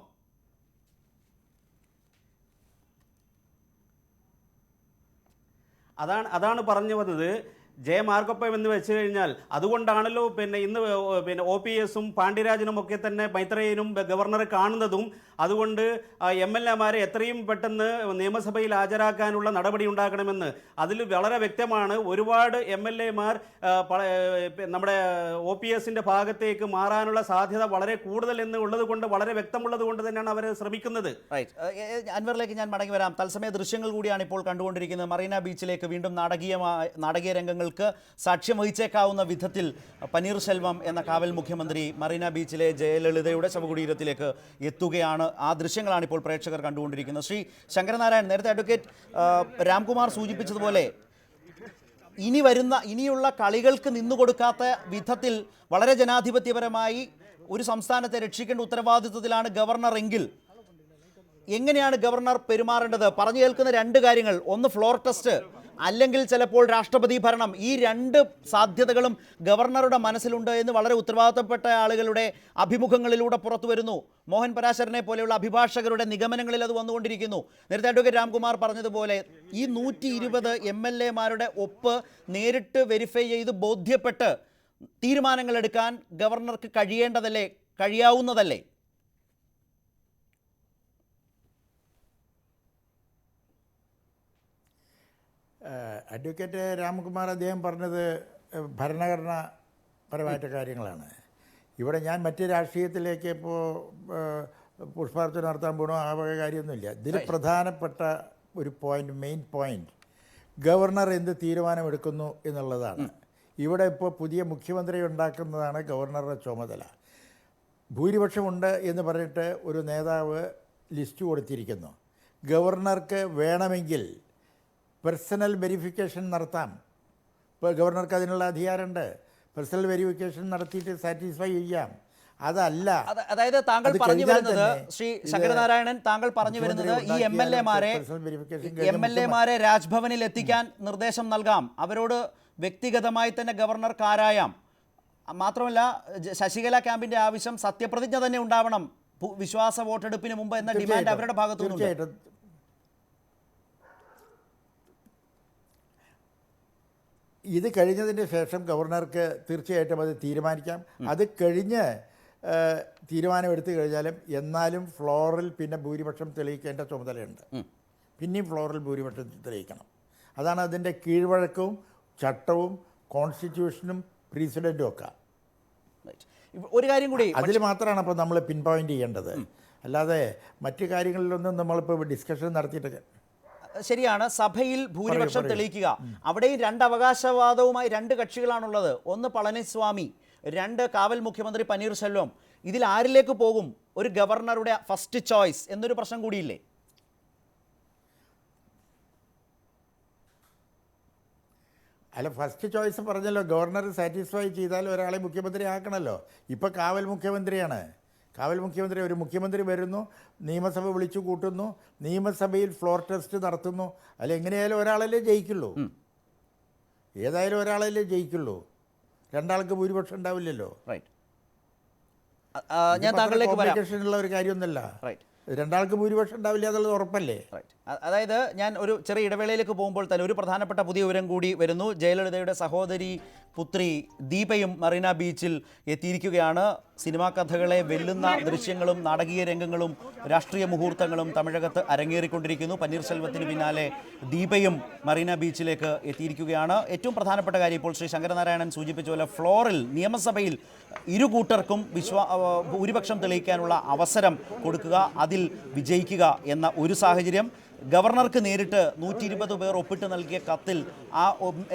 അതാണ് പറഞ്ഞു വന്നത്. ജയമാർക്കൊപ്പം എന്ന് വെച്ച് കഴിഞ്ഞാൽ അതുകൊണ്ടാണല്ലോ ഇന്ന് OPS-ഉം പാണ്ഡ്യരാജനും ഒക്കെ തന്നെ മൈത്രേയനും ഗവർണറെ കാണുന്നതും. അതുകൊണ്ട് MLA-മാരെ എത്രയും പെട്ടെന്ന് നിയമസഭയിൽ ഹാജരാക്കാനുള്ള നടപടി ഉണ്ടാക്കണമെന്ന് അതിൽ വളരെ വ്യക്തമാണ്. ഒരുപാട് MLA-മാർ നമ്മുടെ OPS-ന്റെ ഭാഗത്തേക്ക് മാറാനുള്ള സാധ്യത വളരെ കൂടുതൽ എന്ന് ഉള്ളത് കൊണ്ട്, വളരെ വ്യക്തമുള്ളത് കൊണ്ട് തന്നെയാണ് അവർ ശ്രമിക്കുന്നത്. അൻവറിലേക്ക് ഞാൻ മടങ്ങി വരാം. തത്സമയ ദൃശ്യങ്ങൾ കൂടിയാണ് ഇപ്പോൾ കണ്ടുകൊണ്ടിരിക്കുന്നത്. മറീന ബീച്ചിലേക്ക് വീണ്ടും നാടകീയ രംഗങ്ങൾക്ക് സാക്ഷ്യം വഹിച്ചേക്കാവുന്ന വിധത്തിൽ പനീർശെൽവം എന്ന കാവൽ മുഖ്യമന്ത്രി മറീന ബീച്ചിലെ ജയലളിതയുടെ ശവകുടീരത്തിലേക്ക് എത്തുകയാണ്. ആ ദൃശ്യങ്ങളാണ് ഇപ്പോൾ പ്രേക്ഷകർ കണ്ടുകൊണ്ടിരിക്കുന്നത്. ശ്രീ ശങ്കരനാരായൺ, നേരത്തെ അഡ്വക്കേറ്റ് രാംകുമാർ സൂചിപ്പിച്ചതുപോലെ ഇനിയുള്ള കളികൾക്ക് നിന്നുകൊടുക്കാത്ത വിധത്തിൽ വളരെ ജനാധിപത്യപരമായി ഒരു സംസ്ഥാനത്തെ രക്ഷിക്കേണ്ട ഉത്തരവാദിത്വത്തിലാണ് ഗവർണർ എങ്കിൽ എങ്ങനെയാണ് ഗവർണർ പെരുമാറേണ്ടത്? പറഞ്ഞു കേൾക്കുന്ന 2 കാര്യങ്ങൾ: ഒന്ന് ഫ്ലോർ ടെസ്റ്റ്, അല്ലെങ്കിൽ ചിലപ്പോൾ രാഷ്ട്രപതി ഭരണം. ഈ 2 സാധ്യതകളും ഗവർണറുടെ മനസ്സിലുണ്ട് എന്ന് വളരെ ഉത്തരവാദിത്തപ്പെട്ട ആളുകളുടെ അഭിമുഖങ്ങളിലൂടെ പുറത്തു വരുന്നു. മോഹൻ പരാശരനെ പോലെയുള്ള അഭിഭാഷകരുടെ നിഗമനങ്ങളിൽ അത് വന്നുകൊണ്ടിരിക്കുന്നു. നേരത്തെ അഡ്വക്കേറ്റ് രാംകുമാർ പറഞ്ഞതുപോലെ ഈ 120 MLA-മാരുടെ ഒപ്പ് നേരിട്ട് വെരിഫൈ ചെയ്ത് ബോധ്യപ്പെട്ട് തീരുമാനങ്ങൾ എടുക്കാൻ ഗവർണർക്ക് കഴിയാവുന്നതല്ലേ? അഡ്വക്കേറ്റ് രാംകുമാർ അദ്ദേഹം പറഞ്ഞത് ഭരണഘടനാപരമായിട്ട് കാര്യങ്ങളാണ്. ഇവിടെ ഞാൻ മറ്റ് രാഷ്ട്രീയത്തിലേക്ക് ഇപ്പോൾ പുഷ്പാർച്ചന നടത്താൻ പോകണോ ആ വക കാര്യമൊന്നുമില്ല. ഇതിൽ പ്രധാനപ്പെട്ട ഒരു മെയിൻ പോയിന്റ് ഗവർണർ എന്ത് തീരുമാനമെടുക്കുന്നു എന്നുള്ളതാണ്. ഇവിടെ ഇപ്പോൾ പുതിയ മുഖ്യമന്ത്രി ഉണ്ടാക്കുന്നതാണ് ഗവർണറുടെ ചുമതല. ഭൂരിപക്ഷമുണ്ട് എന്ന് പറഞ്ഞിട്ട് ഒരു നേതാവ് ലിസ്റ്റ് കൊടുത്തിരിക്കുന്നു. ഗവർണർക്ക് വേണമെങ്കിൽ പേഴ്സണൽ വെരിഫിക്കേഷൻ നടത്താം. ഇപ്പോൾ ഗവർണർക്ക് അതിനുള്ള അധികാരമുണ്ട്. പേഴ്സണൽ വെരിഫിക്കേഷൻ നടത്തിയിട്ട് സാറ്റിസ്ഫൈ ചെയ്യാം. അതല്ല, അതായത് താങ്കൾ പറഞ്ഞു വരുന്നത്, ശ്രീ ശങ്കരനാരായണൻ, താങ്കൾ പറഞ്ഞു വരുന്നത് ഈ MLA-മാരെ രാജ്ഭവനിൽ എത്തിക്കാൻ നിർദ്ദേശം നൽകാം, അവരോട് വ്യക്തിഗതമായി തന്നെ ഗവർണർക്ക് ആരായാം. മാത്രമല്ല, ശശികല ക്യാമ്പിന്റെ ആവശ്യം സത്യപ്രതിജ്ഞ തന്നെ ഉണ്ടാവണം വിശ്വാസ വോട്ടെടുപ്പിന് മുമ്പ് എന്ന ഡിമാൻഡ് അവരുടെ ഭാഗത്തുനിന്നുണ്ട്. ഇത് കഴിഞ്ഞതിന് ശേഷം ഗവർണർക്ക് തീർച്ചയായിട്ടും അത് തീരുമാനിക്കാം. അത് കഴിഞ്ഞ് തീരുമാനമെടുത്തു കഴിഞ്ഞാലും എന്നാലും ഫ്ലോറിൽ പിന്നെ ഭൂരിപക്ഷം തെളിയിക്കേണ്ട ചുമതലയുണ്ട്. പിന്നെയും ഫ്ലോറിൽ ഭൂരിപക്ഷം തെളിയിക്കണം. അതാണ് അതിൻ്റെ കീഴ്വഴക്കവും ചട്ടവും കോൺസ്റ്റിറ്റ്യൂഷനും പ്രസിഡൻറ്റും ഒക്കെ. ഒരു കാര്യം കൂടി, അതിൽ മാത്രമാണ് അപ്പോൾ നമ്മൾ പിൻ പോയിന്റ് ചെയ്യേണ്ടത്. അല്ലാതെ മറ്റു കാര്യങ്ങളിലൊന്നും നമ്മളിപ്പോൾ ഡിസ്കഷൻ നടത്തിയിട്ട്. ശരിയാണ്, സഭയിൽ ഭൂരിപക്ഷം തെളിയിക്കുക. അവിടെയും 2 അവകാശവാദവുമായി 2 കക്ഷികളാണുള്ളത്. ഒന്ന് പളനിസ്വാമി, 2 കാവൽ മുഖ്യമന്ത്രി പനീർശെൽവം. ഇതിൽ ആരിലേക്ക് പോകും? ഒരു ഗവർണറുടെ ഫസ്റ്റ് ചോയ്സ് എന്നൊരു പ്രശ്നം കൂടിയില്ലേ? അല്ല, ഫസ്റ്റ് ചോയ്സ് പറഞ്ഞല്ലോ, ഗവർണർ സാറ്റിസ്ഫൈ ചെയ്താൽ ഒരാളെ മുഖ്യമന്ത്രി ആക്കണമല്ലോ. ഇപ്പോൾ കാവൽ മുഖ്യമന്ത്രിയാണ്. കാവൽ മുഖ്യമന്ത്രി, ഒരു മുഖ്യമന്ത്രി വരുന്നു, നിയമസഭ വിളിച്ചു കൂട്ടുന്നു, നിയമസഭയിൽ ഫ്ലോർ ടെസ്റ്റ് നടത്തുന്നു. അല്ല, എങ്ങനെയായാലും ഒരാളല്ലേ ജയിക്കുള്ളൂ. ഏതായാലും ഒരാളല്ലേ ജയിക്കുള്ളൂ. 2 ആൾക്ക് ഭൂരിപക്ഷം ഉണ്ടാവില്ലല്ലോ. ഞാൻ താങ്കളിലേക്ക് കോംപ്ലിക്കേഷനുള്ള ഒരു കാര്യമൊന്നുമല്ല. 2 ആൾക്ക് ഭൂരിപക്ഷം ഉണ്ടാവില്ല എന്നുള്ളത് ഉറപ്പല്ലേ. അതായത് ഞാൻ ഒരു ചെറിയ ഇടവേളയിലേക്ക് പോകുമ്പോൾ തന്നെ ഒരു പ്രധാനപ്പെട്ട പുതിയ വിവരം കൂടി വരുന്നു. ജയലളിതയുടെ സഹോദരി പുത്രി ദീപയും മറീന ബീച്ചിൽ എത്തിയിരിക്കുകയാണ്. സിനിമാ കഥകളെ വെല്ലുന്ന ദൃശ്യങ്ങളും നാടകീയ രംഗങ്ങളും രാഷ്ട്രീയ മുഹൂർത്തങ്ങളും തമിഴകത്ത് അരങ്ങേറിക്കൊണ്ടിരിക്കുന്നു. പന്നീർസെൽവത്തിന് പിന്നാലെ ദീപയും മറീന ബീച്ചിലേക്ക് എത്തിയിരിക്കുകയാണ്. ഏറ്റവും പ്രധാനപ്പെട്ട കാര്യം ഇപ്പോൾ ശ്രീ ശങ്കരനാരായണൻ സൂചിപ്പിച്ച പോലെ ഫ്ലോറിൽ നിയമസഭയിൽ ഇരു കൂട്ടർക്കും ഭൂരിപക്ഷം തെളിയിക്കാനുള്ള അവസരം കൊടുക്കുക, അതിൽ വിജയിക്കുക എന്ന ഒരു സാഹചര്യം. ഗവർണർക്ക് നേരിട്ട് 120 പേർ ഒപ്പിട്ട് നൽകിയ കത്തിൽ ആ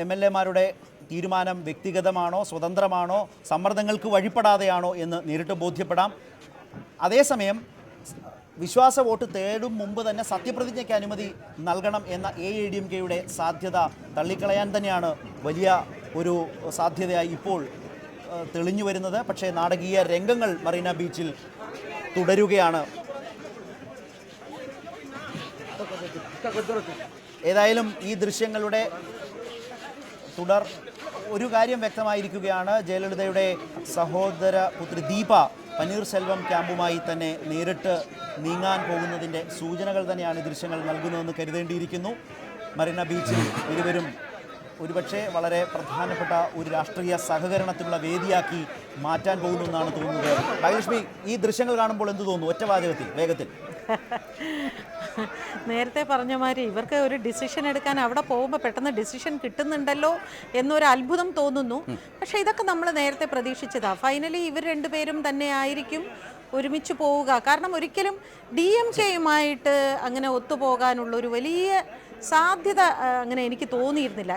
MLA-മാരുടെ തീരുമാനം വ്യക്തിഗതമാണോ സ്വതന്ത്രമാണോ സമ്മർദ്ദങ്ങൾക്ക് വഴിപ്പെടാതെയാണോ എന്ന് നേരിട്ട് ബോധ്യപ്പെടാം. അതേസമയം വിശ്വാസ വോട്ട് തേടും മുമ്പ് തന്നെ സത്യപ്രതിജ്ഞയ്ക്ക് അനുമതി നൽകണം എന്ന AIADMK-യുടെ സാധ്യത തള്ളിക്കളയാൻ തന്നെയാണ് വലിയ ഒരു സാധ്യതയായി ഇപ്പോൾ തെളിഞ്ഞു വരുന്നത്. പക്ഷേ നാടകീയ രംഗങ്ങൾ മറീന ബീച്ചിൽ തുടരുകയാണ്. ഏതായാലും ഈ ദൃശ്യങ്ങളുടെ തുടർ ഒരു കാര്യം വ്യക്തമായിരിക്കുകയാണ്. ജയലളിതയുടെ സഹോദര പുത്രി ദീപ പന്നീർസെൽവം ക്യാമ്പുമായി തന്നെ നേരിട്ട് നീങ്ങാൻ പോകുന്നതിൻ്റെ സൂചനകൾ തന്നെയാണ് ഈ ദൃശ്യങ്ങൾ നൽകുന്നതെന്ന് കരുതേണ്ടിയിരിക്കുന്നു. മറീന ബീച്ചിൽ ഇരുവരും ഒരുപക്ഷെ വളരെ പ്രധാനപ്പെട്ട ഒരു രാഷ്ട്രീയ സഹകരണത്തിനുള്ള വേദിയാക്കി മാറ്റാൻ പോകുന്നു എന്നാണ് തോന്നുന്നത്. ഭാഗ്യലക്ഷ്മി, ഈ ദൃശ്യങ്ങൾ കാണുമ്പോൾ എന്ത് തോന്നുന്നു? ഒറ്റ വാചകത്തിൽ വേഗത്തിൽ. നേരത്തെ പറഞ്ഞ മാതിരി ഇവർക്ക് ഒരു ഡിസിഷൻ എടുക്കാൻ അവിടെ പോകുമ്പോൾ പെട്ടെന്ന് ഡിസിഷൻ കിട്ടുന്നുണ്ടല്ലോ എന്നൊരു അത്ഭുതം തോന്നുന്നു. പക്ഷേ ഇതൊക്കെ നമ്മൾ നേരത്തെ പ്രതീക്ഷിച്ചതാണ്. ഫൈനലി ഇവർ രണ്ടുപേരും തന്നെ ആയിരിക്കും ഒരുമിച്ച് പോവുക. കാരണം ഒരിക്കലും DMK-യുമായിട്ട് അങ്ങനെ ഒത്തുപോകാനുള്ള ഒരു വലിയ സാധ്യത അങ്ങനെ എനിക്ക് തോന്നിയിരുന്നില്ല.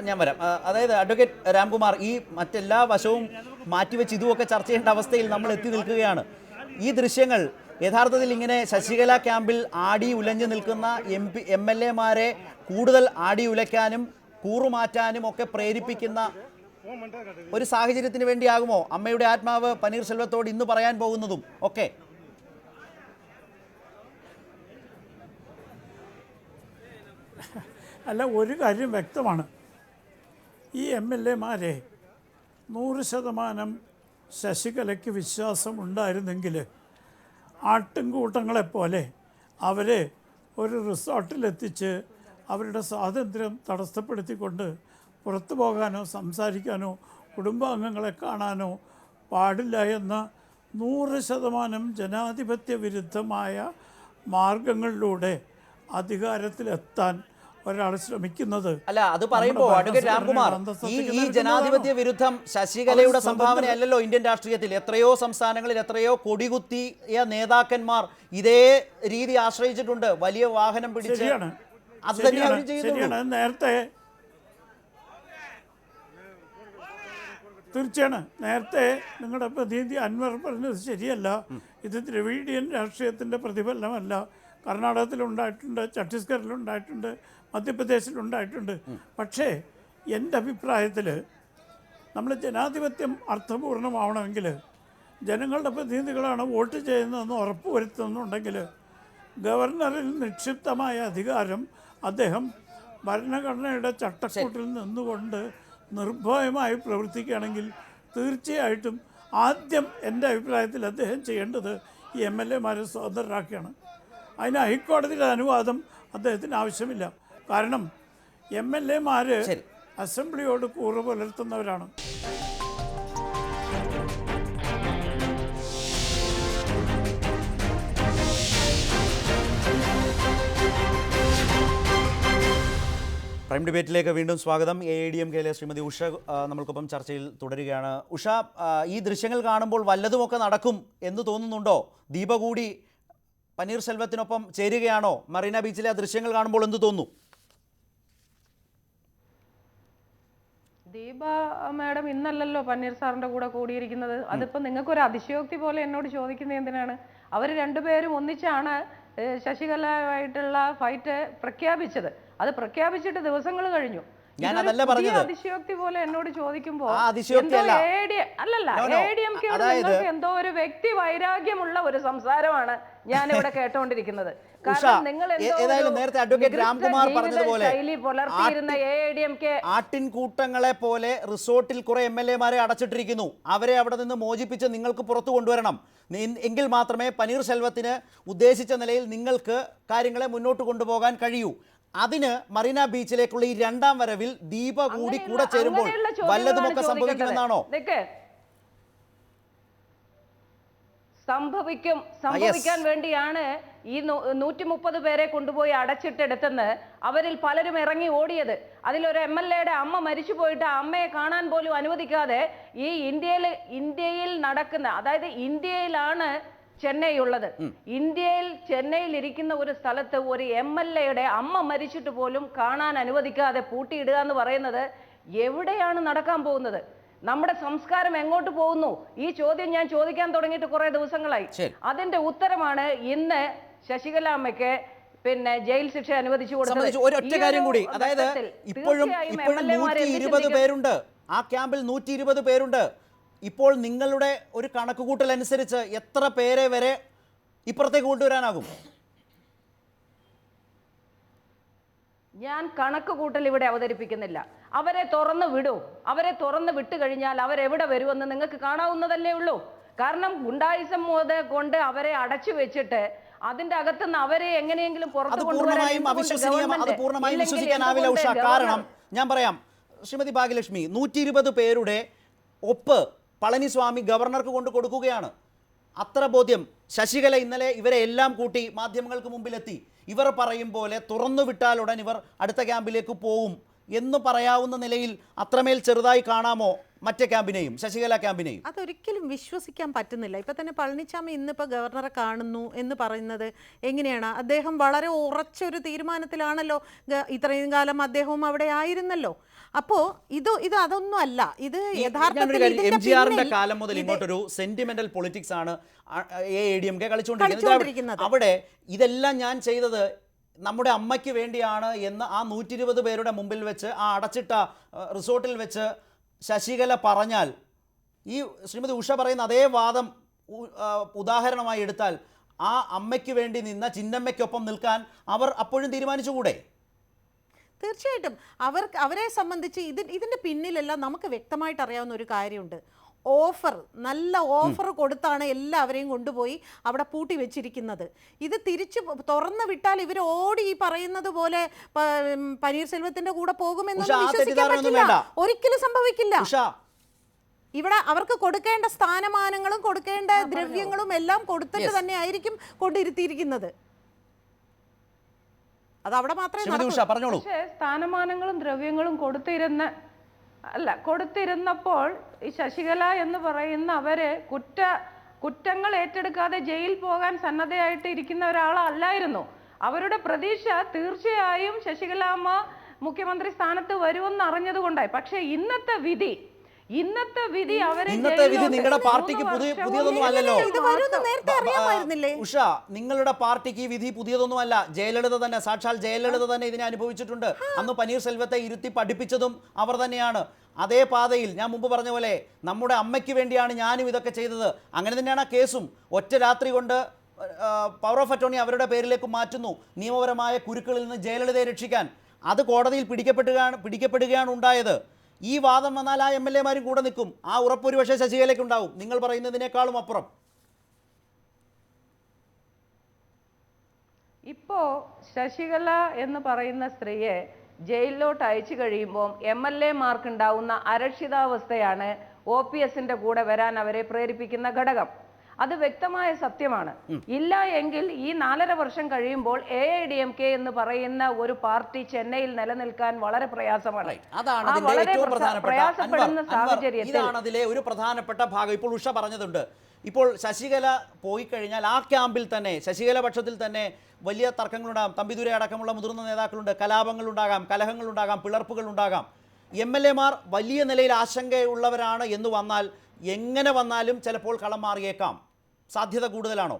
ഞാൻ വരാം. അതായത് അഡ്വക്കേറ്റ് രാംകുമാർ, ഈ മറ്റെല്ലാ വശവും മാറ്റിവെച്ച് ഇതുമൊക്കെ ചർച്ച ചെയ്യേണ്ട അവസ്ഥയിൽ നമ്മൾ എത്തി നിൽക്കുകയാണ്. ഈ ദൃശ്യങ്ങൾ യഥാർത്ഥത്തിൽ ഇങ്ങനെ ശശികല ക്യാമ്പിൽ ആടി ഉലഞ്ഞു നിൽക്കുന്ന MLA-മാരെ കൂടുതൽ ആടി ഉലയ്ക്കാനും കൂറുമാറ്റാനും ഒക്കെ പ്രേരിപ്പിക്കുന്ന ഒരു സാഹചര്യത്തിന് വേണ്ടിയാകുമോ അമ്മയുടെ ആത്മാവ് പന്നീർസെൽവത്തോട് ഇന്ന് പറയാൻ പോകുന്നതും ഒക്കെ? അല്ല, ഒരു കാര്യം വ്യക്തമാണ്. ഈ MLA-മാരെ 100% ശശികലയ്ക്ക് വിശ്വാസം ഉണ്ടായിരുന്നെങ്കിൽ ആട്ടിൻകൂട്ടങ്ങളെപ്പോലെ അവരെ ഒരു റിസോർട്ടിലെത്തിച്ച് അവരുടെ സ്വാതന്ത്ര്യം തടസ്സപ്പെടുത്തിക്കൊണ്ട് പുറത്തു പോകാനോ സംസാരിക്കാനോ കുടുംബാംഗങ്ങളെ കാണാനോ പാടില്ല എന്ന 100% ജനാധിപത്യ വിരുദ്ധമായ മാർഗങ്ങളിലൂടെ അധികാരത്തിലെത്താൻ ഒരാൾ ശ്രമിക്കുന്നത്. അല്ല, അത് പറയുമ്പോൾ അഡ്വക്കേറ്റ് രാംകുമാർ, ഈ ജനാധിപത്യ വിരുദ്ധം ശശികലയുടെ സംഭാവന അല്ലല്ലോ ഇന്ത്യൻ രാഷ്ട്രീയത്തിൽ. എത്രയോ സംസ്ഥാനങ്ങളിൽ എത്രയോ കൊടികുത്തിയ നേതാക്കന്മാർ ഇതേ രീതി ആശ്രയിച്ചിട്ടുണ്ട്. വലിയ വാഹനം പിടിച്ച് അത് തന്നെ അവർ ചെയ്യുന്നു. നേരത്തെ തീർച്ചയാണ് നേരത്തെ നിങ്ങളുടെ പ്രതിനിധി അൻവർ പറഞ്ഞത് ശരിയല്ല. ഇത് ദ്രവീഡിയൻ രാഷ്ട്രീയത്തിൻ്റെ പ്രതിഫലനമല്ല. കർണാടകത്തിലുണ്ടായിട്ടുണ്ട്, ഛത്തീസ്ഗഡിലുണ്ടായിട്ടുണ്ട്, മധ്യപ്രദേശിലുണ്ടായിട്ടുണ്ട്. പക്ഷേ എൻ്റെ അഭിപ്രായത്തിൽ നമ്മൾ ജനാധിപത്യം അർത്ഥപൂർണ്ണമാവണമെങ്കിൽ ജനങ്ങളുടെ പ്രതിനിധികളാണ് വോട്ട് ചെയ്യുന്നതെന്ന് ഉറപ്പുവരുത്തുന്നുണ്ടെങ്കിൽ ഗവർണറിൽ നിക്ഷിപ്തമായ അധികാരം അദ്ദേഹം ഭരണഘടനയുടെ ചട്ടക്കൂട്ടിൽ നിന്നുകൊണ്ട് നിർഭയമായി പ്രവർത്തിക്കുകയാണെങ്കിൽ തീർച്ചയായിട്ടും ആദ്യം എൻ്റെ അഭിപ്രായത്തിൽ അദ്ദേഹം ചെയ്യേണ്ടത് ഈ MLA-മാരെ സ്വതന്ത്രരാക്കുകയാണ്. അതിന് ഹൈക്കോടതിയുടെ അനുവാദം അദ്ദേഹത്തിന് ആവശ്യമില്ല. കാരണം MLA-മാർ അസംബ്ലിയോട് കൂറ് പുലർത്തുന്നവരാണ്. പ്രൈം ഡിബേറ്റിലേക്ക് വീണ്ടും സ്വാഗതം. AIADMK-യിലെ ശ്രീമതി ഉഷ നമ്മൾക്കൊപ്പം ചർച്ചയിൽ തുടരുകയാണ്. ഉഷ, ഈ ദൃശ്യങ്ങൾ കാണുമ്പോൾ വല്ലതുമൊക്കെ നടക്കും എന്ന് തോന്നുന്നുണ്ടോ? ദീപ കൂടി പന്നീർസെൽവത്തിനൊപ്പം ചേരുകയാണോ? മറീന ബീച്ചിലെ ആ ദൃശ്യങ്ങൾ കാണുമ്പോൾ എന്ത് തോന്നുന്നു? ദീപ മാഡം ഇന്നല്ലല്ലോ പന്നീർ സാറിന്റെ കൂടെ കൂടിയിരിക്കുന്നത്. അതിപ്പോ നിങ്ങൾക്കൊരു അതിശയോക്തി പോലെ എന്നോട് ചോദിക്കുന്നത് എന്തിനാണ്? അവർ രണ്ടുപേരും ഒന്നിച്ചാണ് ശശികലയുമായിട്ടുള്ള ഫൈറ്റ് പ്രഖ്യാപിച്ചത്. അത് പ്രഖ്യാപിച്ചിട്ട് ദിവസങ്ങൾ കഴിഞ്ഞു. അതിശയോക്തി പോലെ എന്നോട് ചോദിക്കുമ്പോ AIADMK നിങ്ങൾക്ക് എന്തോ ഒരു വ്യക്തി വൈരാഗ്യമുള്ള ഒരു സംസാരമാണ് ഞാൻ ഇവിടെ കേട്ടോണ്ടിരിക്കുന്നത്. ആട്ടിൻകൂട്ടങ്ങളെ പോലെ റിസോർട്ടിൽ കുറെ MLA-മാരെ അടച്ചിട്ടിരിക്കുന്നു. അവരെ അവിടെ നിന്ന് മോചിപ്പിച്ച് നിങ്ങൾക്ക് പുറത്തു കൊണ്ടുവരണം. എങ്കിൽ മാത്രമേ പന്നീർസെൽവത്തിന് ഉദ്ദേശിച്ച നിലയിൽ നിങ്ങൾക്ക് കാര്യങ്ങളെ മുന്നോട്ട് കൊണ്ടുപോകാൻ കഴിയൂ. അതിന് മറീന ബീച്ചിലേക്കുള്ള ഈ രണ്ടാം വരവിൽ ദീപ കൂടി കൂടെ ചേരുമ്പോൾ അങ്ങനെയുള്ള ചോദ്യങ്ങളാണ് വല്ലതുമൊക്കെ ചോദിക്കേണ്ടത്. സംഭവിക്കുമെന്നാണോ? നിക്ക്. സംഭവിക്കാൻ വേണ്ടിയാണ് ഈ 130 പേരെ കൊണ്ടുപോയി അടച്ചിട്ടെടുത്തെന്ന് അവരിൽ പലരും ഇറങ്ങി ഓടിയത്. അതിലൊരു MLA-യുടെ അമ്മ മരിച്ചു പോയിട്ട് ആ അമ്മയെ കാണാൻ പോലും അനുവദിക്കാതെ ഈ ഇന്ത്യയിൽ നടക്കുന്ന, അതായത് ഇന്ത്യയിലാണ് ചെന്നൈ ഉള്ളത്, ചെന്നൈയിൽ ഇരിക്കുന്ന ഒരു സ്ഥലത്ത് ഒരു MLA-യുടെ അമ്മ മരിച്ചിട്ട് പോലും കാണാൻ അനുവദിക്കാതെ പൂട്ടിയിടുക എന്ന് പറയുന്നത് എവിടെയാണ് നടക്കാൻ പോകുന്നത്? നമ്മുടെ സംസ്കാരം എങ്ങോട്ട് പോകുന്നു? ഈ ചോദ്യം ഞാൻ ചോദിക്കാൻ തുടങ്ങിയിട്ട് കുറെ ദിവസങ്ങളായി. അതിന്റെ ഉത്തരമാണ് ഇന്ന് ശശികല അമ്മയ്ക്ക് ജയിൽ ശിക്ഷ അനുവദിച്ചു കൊടുത്തത്. ഒരൊറ്റ കാര്യം കൂടി, അതായത് ഇപ്പോഴും 120 പേരുണ്ട് ആ ക്യാമ്പിൽ, 120 പേരുണ്ട്. ഇപ്പോൾ നിങ്ങളുടെ ഒരു കണക്കുകൂട്ടൽ അനുസരിച്ച് എത്ര പേരെ വരെ ഇപ്പുറത്തേക്ക് കൊണ്ടുവരാനാകും? ഞാൻ കണക്ക് കൂട്ടൽ ഇവിടെ അവതരിപ്പിക്കുന്നില്ല. അവരെ തുറന്നു വിടൂ. അവരെ തുറന്നു വിട്ടു കഴിഞ്ഞാൽ അവരെവിടെ വരുമെന്ന് നിങ്ങൾക്ക് കാണാവുന്നതല്ലേ ഉള്ളൂ. കാരണം ഗുണ്ടായിസം കൊണ്ട് അവരെ അടച്ചു വെച്ചിട്ട് അതിന്റെ അകത്തുനിന്ന് അവരെ എങ്ങനെയെങ്കിലും പുറത്തു പൂർണ്ണമായും വിശ്വസിക്കാനാവില്ല ഉഷ. കാരണം ഞാൻ പറയാം, ശ്രീമതി ഭാഗ്യലക്ഷ്മി, 120 പേരുടെ ഒപ്പ് പളനിസ്വാമി ഗവർണർക്ക് കൊണ്ട് കൊടുക്കുകയാണ്. അത്ര ബോധ്യം. ശശികല ഇന്നലെ ഇവരെ എല്ലാം കൂട്ടി മാധ്യമങ്ങൾക്ക് മുമ്പിലെത്തി. ഇവർ പറയും പോലെ തുറന്നു വിട്ടാലുടൻ ഇവർ അടുത്ത ക്യാമ്പിലേക്ക് പോവും എന്ന് പറയാവുന്ന നിലയിൽ അത്രമേൽ ചെറുതായി കാണാമോ മറ്റേ ക്യാമ്പിനെയും, ശശികല ക്യാമ്പിനെയും? അതൊരിക്കലും വിശ്വസിക്കാൻ പറ്റുന്നില്ല. ഇപ്പം തന്നെ പളനിസ്വാമി ഇന്നിപ്പോൾ ഗവർണറെ കാണുന്നു എന്ന് പറയുന്നത് എങ്ങനെയാണ്? അദ്ദേഹം വളരെ ഉറച്ചൊരു തീരുമാനത്തിലാണല്ലോ. ഇത്രയും കാലം അദ്ദേഹവും അവിടെ ആയിരുന്നല്ലോ. അപ്പോൾ ഇത് അതൊന്നും അല്ല. ഇത് യഥാർത്ഥത്തിൽ MGRന്റെ കാലം മുതൽ ഇങ്ങോട്ടൊരു സെന്റിമെന്റൽ പൊളിറ്റിക്സ് ആണ് AIADMK കളിച്ചുകൊണ്ടിരിക്കുന്നത്. അവിടെ ഇതെല്ലാം ഞാൻ ചെയ്തത് നമ്മുടെ അമ്മയ്ക്ക് വേണ്ടിയാണ് എന്ന് ആ 120 പേരുടെ മുമ്പിൽ വെച്ച്, ആ അടച്ചിട്ട റിസോർട്ടിൽ വെച്ച് ശശികല പറഞ്ഞാൽ, ഈ ശ്രീമതി ഉഷ പറയുന്ന അതേ വാദം ഉദാഹരണമായി എടുത്താൽ ആ അമ്മയ്ക്ക് വേണ്ടി നിന്ന ചിന്നമ്മയ്ക്കൊപ്പം നിൽക്കാൻ അവർ അപ്പോഴും തീരുമാനിച്ചുകൂടെ? തീർച്ചയായിട്ടും അവരെ സംബന്ധിച്ച് ഇതിൻ്റെ പിന്നിലെല്ലാം നമുക്ക് വ്യക്തമായിട്ട് അറിയാവുന്ന ഒരു കാര്യമുണ്ട്. നല്ല ഓഫർ കൊടുത്താണ് എല്ലാവരെയും കൊണ്ടുപോയി അവിടെ പൂട്ടി വെച്ചിരിക്കുന്നത്. ഇത് തിരിച്ചു തുറന്നു വിട്ടാൽ ഇവർ ഓടി ഈ പറയുന്നത് പോലെ പനീർസെൽവത്തിന്റെ കൂടെ പോകുമെന്ന് വിശ്വസിക്കാൻ പറ്റില്ല. ഒരിക്കലും സംഭവിക്കില്ല. ഇവിടെ അവർക്ക് കൊടുക്കേണ്ട സ്ഥാനമാനങ്ങളും കൊടുക്കേണ്ട ദ്രവ്യങ്ങളും എല്ലാം കൊടുത്തിട്ട് തന്നെ ആയിരിക്കും കൊണ്ടിരുത്തിയിരിക്കുന്നത്. അത് അവിടെ മാത്രമേ. പക്ഷേ സ്ഥാനമാനങ്ങളും ദ്രവ്യങ്ങളും കൊടുത്തിരുന്നപ്പോൾ ഈ ശശികല എന്ന് പറയുന്ന അവര് കുറ്റങ്ങൾ ഏറ്റെടുക്കാതെ ജയിൽ പോകാൻ സന്നദ്ധയായിട്ട് ഇരിക്കുന്ന ഒരാളല്ലായിരുന്നു. അവരുടെ പ്രതീക്ഷ തീർച്ചയായും ശശികല അമ്മ മുഖ്യമന്ത്രി സ്ഥാനത്ത് വരുമെന്ന് അറിഞ്ഞതുകൊണ്ടായി. പക്ഷെ ഇന്നത്തെ വിധി നിങ്ങളുടെ പാർട്ടിക്ക് പുതിയതൊന്നും അല്ലല്ലോ ഉഷ. നിങ്ങളുടെ പാർട്ടിക്ക് ഈ വിധി പുതിയതൊന്നുമല്ല. ജയലളിത തന്നെ, സാക്ഷാൽ ജയലളിത തന്നെ ഇതിനെ അനുഭവിച്ചിട്ടുണ്ട്. അന്ന് പനീർസെൽവത്തെ ഇരുത്തി പഠിപ്പിച്ചതും അവർ തന്നെയാണ്. അതേ പാതയിൽ ഞാൻ മുമ്പ് പറഞ്ഞ പോലെ നമ്മുടെ അമ്മയ്ക്ക് വേണ്ടിയാണ് ഞാനും ഇതൊക്കെ ചെയ്തത്. അങ്ങനെ തന്നെയാണ് ആ കേസും. ഒറ്റ രാത്രി കൊണ്ട് പവർ ഓഫ് അറ്റോർണി അവരുടെ പേരിലേക്ക് മാറ്റുന്നു, നിയമപരമായ കുരുക്കളിൽ നിന്ന് ജയലളിതയെ രക്ഷിക്കാൻ. അത് കോടതിയിൽ പിടിക്കപ്പെടുകയാണ് ഉണ്ടായത്. ഈ വാദം വന്നാൽ ആ MLA-മാരും കൂടെ നിൽക്കും. ആ ഉറപ്പൊരു പക്ഷേ ശശികലയ്ക്ക് ഉണ്ടാവും, നിങ്ങൾ പറയുന്നതിനേക്കാളും അപ്പുറം. ഇപ്പോ ശശികല എന്ന് പറയുന്ന സ്ത്രീയെ ജയിലിലോട്ട് അയച്ചു കഴിയുമ്പോൾ MLA-മാർക്ക് ഉണ്ടാവുന്ന അരക്ഷിതാവസ്ഥയാണ് OPS-ന്റെ കൂടെ വരാൻ അവരെ പ്രേരിപ്പിക്കുന്ന ഘടകം. അത് വ്യക്തമായ സത്യമാണ്. ഇല്ല എങ്കിൽ ഈ 4.5 വർഷം കഴിയുമ്പോൾ AIADMK എന്ന് പറയുന്ന ഒരു പാർട്ടി ചെന്നൈയിൽ നിലനിൽക്കാൻ വളരെ പ്രയാസമാണ്. ഇതാണ് അതിലെ ഒരു പ്രധാനപ്പെട്ട ഭാഗം. ഇപ്പോൾ ഉഷ പറഞ്ഞതുണ്ട്. ഇപ്പോൾ ശശികല പോയി കഴിഞ്ഞാൽ ആ ക്യാമ്പിൽ തന്നെ, ശശികല പക്ഷത്തിൽ തന്നെ വലിയ തർക്കങ്ങളുണ്ടാകാം. തമ്പിദുരൈ അടക്കമുള്ള മുതിർന്ന നേതാക്കളുണ്ട്. കലാപങ്ങളുണ്ടാകാം, കലഹങ്ങളുണ്ടാകാം, പിളർപ്പുകൾ ഉണ്ടാകാം. MLA-മാർ വലിയ നിലയിൽ ആശങ്കയുള്ളവരാണ് എന്ന് വന്നാൽ, എങ്ങനെ വന്നാലും ചിലപ്പോൾ കളം മാറിയേക്കാം. സാധ്യത കൂടുതലാണോ?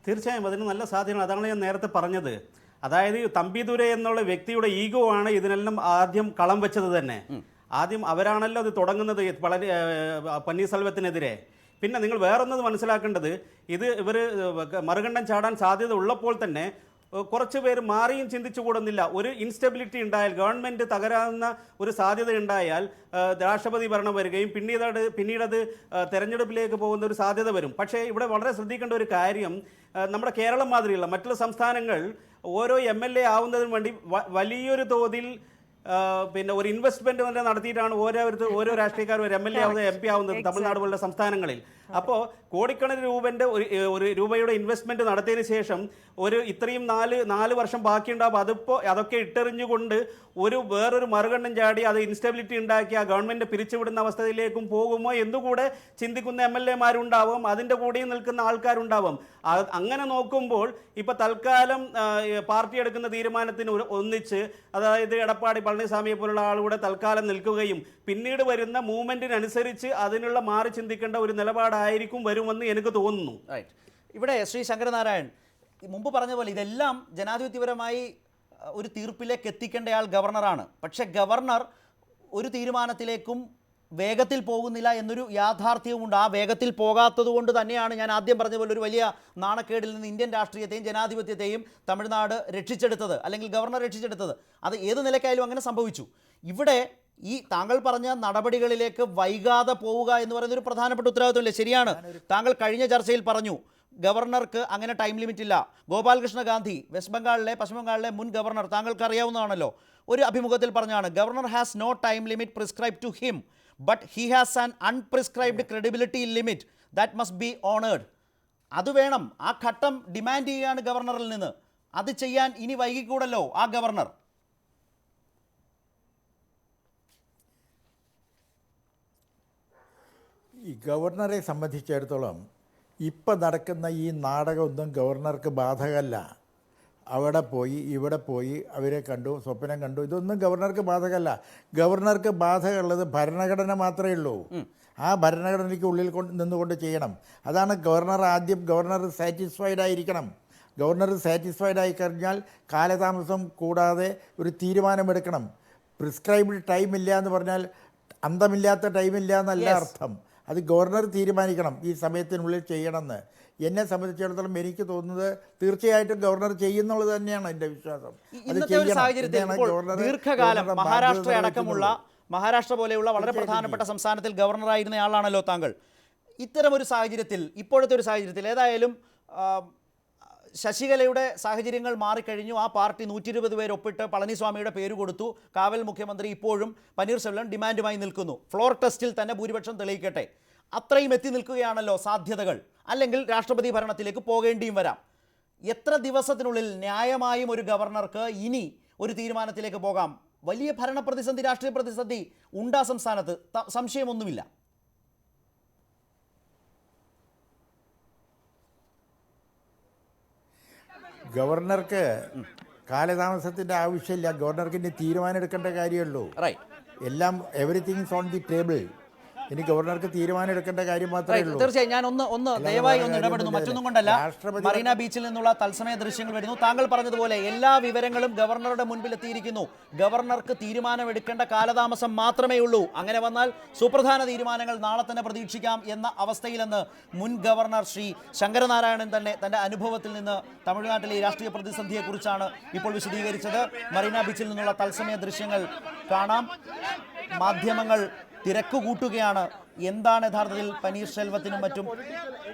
തീർച്ചയായും അതിന് നല്ല സാധ്യതയാണ്. അതാണ് ഞാൻ നേരത്തെ പറഞ്ഞത്. അതായത് തമ്പിദുരൈ എന്നുള്ള വ്യക്തിയുടെ ഈഗോ ആണ് ഇതിനെല്ലാം ആദ്യം കളം വെച്ചത് തന്നെ. ആദ്യം അവരാണല്ലോ അത് തുടങ്ങുന്നത് പന്നീർസെൽവത്തിനെതിരെ. പിന്നെ നിങ്ങൾ വേറൊന്നത് മനസ്സിലാക്കേണ്ടത്, ഇവർ മറുകണ്ഠം ചാടാൻ സാധ്യത ഉള്ളപ്പോൾ തന്നെ കുറച്ച് പേര് മാറിയും ചിന്തിച്ചു കൂടുന്നില്ല. ഒരു ഇൻസ്റ്റബിലിറ്റി ഉണ്ടായാൽ, ഗവൺമെൻറ് തകരാവുന്ന ഒരു സാധ്യത ഉണ്ടായാൽ രാഷ്ട്രപതി ഭരണം വരികയും പിന്നീടത് തെരഞ്ഞെടുപ്പിലേക്ക് പോകുന്ന ഒരു സാധ്യത വരും. പക്ഷേ ഇവിടെ വളരെ ശ്രദ്ധിക്കേണ്ട ഒരു കാര്യം, നമ്മുടെ കേരളം മാതിരിയുള്ള മറ്റുള്ള സംസ്ഥാനങ്ങൾ ഓരോ MLA ആവുന്നതിന് വേണ്ടി വലിയൊരു തോതിൽ പിന്നെ ഒരു ഇൻവെസ്റ്റ്മെന്റ് തന്നെ നടത്തിയിട്ടാണ് ഓരോ രാഷ്ട്രീയക്കാരും ഒരു MLA ആവുന്നത്, MP ആവുന്നത് തമിഴ്നാട് പോലുള്ള സംസ്ഥാനങ്ങളിൽ. അപ്പോൾ കോടിക്കണക്കിന് ഒരു രൂപയുടെ ഇൻവെസ്റ്റ്മെന്റ് നടത്തിയതിനു ശേഷം ഇത്രയും 4 വർഷം ബാക്കിയുണ്ടാകുമ്പോൾ അതൊക്കെ ഇട്ടെറിഞ്ഞുകൊണ്ട് വേറൊരു മറുകണ്ണം ചാടി അത് ഇൻസ്റ്റബിലിറ്റി ഉണ്ടാക്കി ആ ഗവൺമെന്റ് പിരിച്ചുവിടുന്ന അവസ്ഥയിലേക്കും പോകുമോ എന്നുകൂടെ ചിന്തിക്കുന്ന MLA മാരുണ്ടാവും, അതിൻ്റെ കൂടെയും നിൽക്കുന്ന ആൾക്കാരുണ്ടാവും. അങ്ങനെ നോക്കുമ്പോൾ ഇപ്പൊ തൽക്കാലം പാർട്ടി എടുക്കുന്ന തീരുമാനത്തിന് ഒന്നിച്ച്, അതായത് എടപ്പാടി പളനിസ്വാമിയെ പോലുള്ള ആളുകൂടെ തൽക്കാലം നിൽക്കുകയും പിന്നീട് വരുന്ന മൂവ്മെന്റിനനുസരിച്ച് അതിനുള്ള മാറി ചിന്തിക്കേണ്ട ഒരു നിലപാടായിരിക്കും വരുമെന്ന് എനിക്ക് തോന്നുന്നു. റൈറ്റ്. ഇവിടെ ശ്രീ ശങ്കരനാരായൺ മുമ്പ് പറഞ്ഞ പോലെ ഇതെല്ലാം ജനാധിപത്യപരമായി ഒരു തീർപ്പിലേക്ക് എത്തിക്കേണ്ടയാൾ ഗവർണറാണ്. പക്ഷേ ഗവർണർ ഒരു തീരുമാനത്തിലേക്കും വേഗത്തിൽ പോകുന്നില്ല എന്നൊരു യാഥാർത്ഥ്യവുമുണ്ട്. ആ വേഗത്തിൽ പോകാത്തത് കൊണ്ട് തന്നെയാണ് ഞാൻ ആദ്യം പറഞ്ഞ പോലെ ഒരു വലിയ നാണക്കേടിൽ നിന്ന് ഇന്ത്യൻ രാഷ്ട്രീയത്തെയും ജനാധിപത്യത്തെയും തമിഴ്നാട് രക്ഷിച്ചെടുത്തത്, അല്ലെങ്കിൽ ഗവർണർ രക്ഷിച്ചെടുത്തത്. അത് ഏത് നിലയ്ക്കായാലും അങ്ങനെ സംഭവിച്ചു. ഇവിടെ ഈ താങ്കൾ പറഞ്ഞ നടപടികളിലേക്ക് വൈകാതെ പോവുക എന്ന് പറയുന്ന ഒരു പ്രധാനപ്പെട്ട ഉത്തരവാദിത്വമല്ലേ? ശരിയാണ്. താങ്കൾ കഴിഞ്ഞ ചർച്ചയിൽ പറഞ്ഞു ഗവർണർക്ക് അങ്ങനെ ടൈം ലിമിറ്റ് ഇല്ല. ഗോപാൽകൃഷ്ണ ഗാന്ധി പശ്ചിമ ബംഗാളിലെ മുൻ ഗവർണർ, താങ്കൾക്ക് അറിയാവുന്നതാണല്ലോ, ഒരു അഭിമുഖത്തിൽ പറഞ്ഞാണ് governor has no time limit prescribe to him, but he has an unprescribed credibility limit that must be honoured. അത് വേണം. ആ ഘട്ടം ഡിമാൻഡ് ചെയ്യുകയാണ് ഗവർണറിൽ നിന്ന്. അത് ചെയ്യാൻ ഇനി വൈകിക്കൂടല്ലോ ആ ഗവർണർ. ഈ ഗവർണറെ സംബന്ധിച്ചിടത്തോളം ഇപ്പം നടക്കുന്ന ഈ നാടകമൊന്നും ഗവർണർക്ക് ബാധകമല്ല. അവിടെ പോയി ഇവിടെ പോയി അവരെ കണ്ടു, സ്വപ്നം കണ്ടു, ഇതൊന്നും ഗവർണർക്ക് ബാധകമല്ല. ഗവർണർക്ക് ബാധകമുള്ളത് ഭരണഘടന മാത്രമേ ഉള്ളൂ. ആ ഭരണഘടനയ്ക്ക് ഉള്ളിൽ നിന്നുകൊണ്ട് ചെയ്യണം. അതാണ് ഗവർണർ സാറ്റിസ്ഫൈഡ് ആയിരിക്കണം. ഗവർണർ സാറ്റിസ്ഫൈഡ് ആയി കഴിഞ്ഞാൽ കാലതാമസം കൂടാതെ ഒരു തീരുമാനമെടുക്കണം. പ്രിസ്ക്രൈബ്ഡ് ടൈം ഇല്ല എന്ന് പറഞ്ഞാൽ അന്തമില്ലാത്ത ടൈമില്ല എന്നല്ല അർത്ഥം. അത് ഗവർണർ തീരുമാനിക്കണം ഈ സമയത്തിനുള്ളിൽ ചെയ്യണമെന്ന്. എന്നെ സംബന്ധിച്ചിടത്തോളം എനിക്ക് തോന്നുന്നത് തീർച്ചയായിട്ടും ഗവർണർ ചെയ്യുന്നുള്ളത് തന്നെയാണ് എൻ്റെ വിശ്വാസം. ഇന്നത്തെ ഒരു സാഹചര്യത്തിൽ ദീർഘകാലം മഹാരാഷ്ട്ര പോലെയുള്ള വളരെ പ്രധാനപ്പെട്ട സംസ്ഥാനത്തിൽ ഗവർണറായിരുന്ന ആളാണല്ലോ താങ്കൾ. ഇത്തരം ഒരു സാഹചര്യത്തിൽ, ഇപ്പോഴത്തെ ഒരു സാഹചര്യത്തിൽ ഏതായാലും ശശികലയുടെ സാഹചര്യങ്ങൾ മാറിക്കഴിഞ്ഞു. ആ പാർട്ടി 120 പേര് ഒപ്പിട്ട് പളനിസ്വാമിയുടെ പേര് കൊടുത്തു. കാവൽ മുഖ്യമന്ത്രി ഇപ്പോഴും പനീർസെൽവം ഡിമാൻഡുമായി നിൽക്കുന്നു. ഫ്ലോർ ടെസ്റ്റിൽ തന്നെ ഭൂരിപക്ഷം തെളിയിക്കട്ടെ. അത്രയും എത്തി നിൽക്കുകയാണല്ലോ സാധ്യതകൾ. അല്ലെങ്കിൽ രാഷ്ട്രപതി ഭരണത്തിലേക്ക് പോകേണ്ടിയും വരാം. എത്ര ദിവസത്തിനുള്ളിൽ ന്യായമായും ഒരു ഗവർണർക്ക് ഇനി ഒരു തീരുമാനത്തിലേക്ക് പോകാം? വലിയ ഭരണ പ്രതിസന്ധി, രാഷ്ട്രീയ പ്രതിസന്ധി ഉണ്ടാ സംസ്ഥാനത്ത്, സംശയമൊന്നുമില്ല. ഗവർണർക്ക് കാലതാമസത്തിൻ്റെ ആവശ്യമില്ല. ഗവർണർക്ക് ഇനി തീരുമാനം എടുക്കേണ്ട കാര്യമുള്ളൂ. എല്ലാം everything is on the table. ഇനി ഗവർണർക്ക് തീരുമാനം എടുക്കേണ്ട കാര്യം മാത്രമേ ഉള്ളൂ. തീർച്ചയായും ഞാൻ ദയവായി ഇടപെടുന്നു. മറ്റൊന്നും കൊണ്ടല്ല, മറീന ബീച്ചിൽ നിന്നുള്ള തത്സമയ ദൃശ്യങ്ങൾ വരുന്നു. താങ്കൾ പറഞ്ഞതുപോലെ എല്ലാ വിവരങ്ങളും ഗവർണറുടെ മുൻപിൽ എത്തിയിരിക്കുന്നു. ഗവർണർക്ക് തീരുമാനമെടുക്കേണ്ട കാലതാമസം മാത്രമേ ഉള്ളൂ. അങ്ങനെ വന്നാൽ സുപ്രധാന തീരുമാനങ്ങൾ നാളെ തന്നെ പ്രതീക്ഷിക്കാം എന്ന അവസ്ഥയിലെന്ന് മുൻ ഗവർണർ ശ്രീ ശങ്കരനാരായണൻ തന്നെ തൻ്റെ അനുഭവത്തിൽ നിന്ന് തമിഴ്നാട്ടിലെ ഈ രാഷ്ട്രീയ പ്രതിസന്ധിയെക്കുറിച്ചാണ് ഇപ്പോൾ വിശദീകരിച്ചത്. മറീന ബീച്ചിൽ നിന്നുള്ള തത്സമയ ദൃശ്യങ്ങൾ കാണാം. മാധ്യമങ്ങൾ തിരക്ക് കൂട്ടുകയാണ്. എന്താണ് യഥാർത്ഥത്തിൽ പനീർശെൽവത്തിനും മറ്റും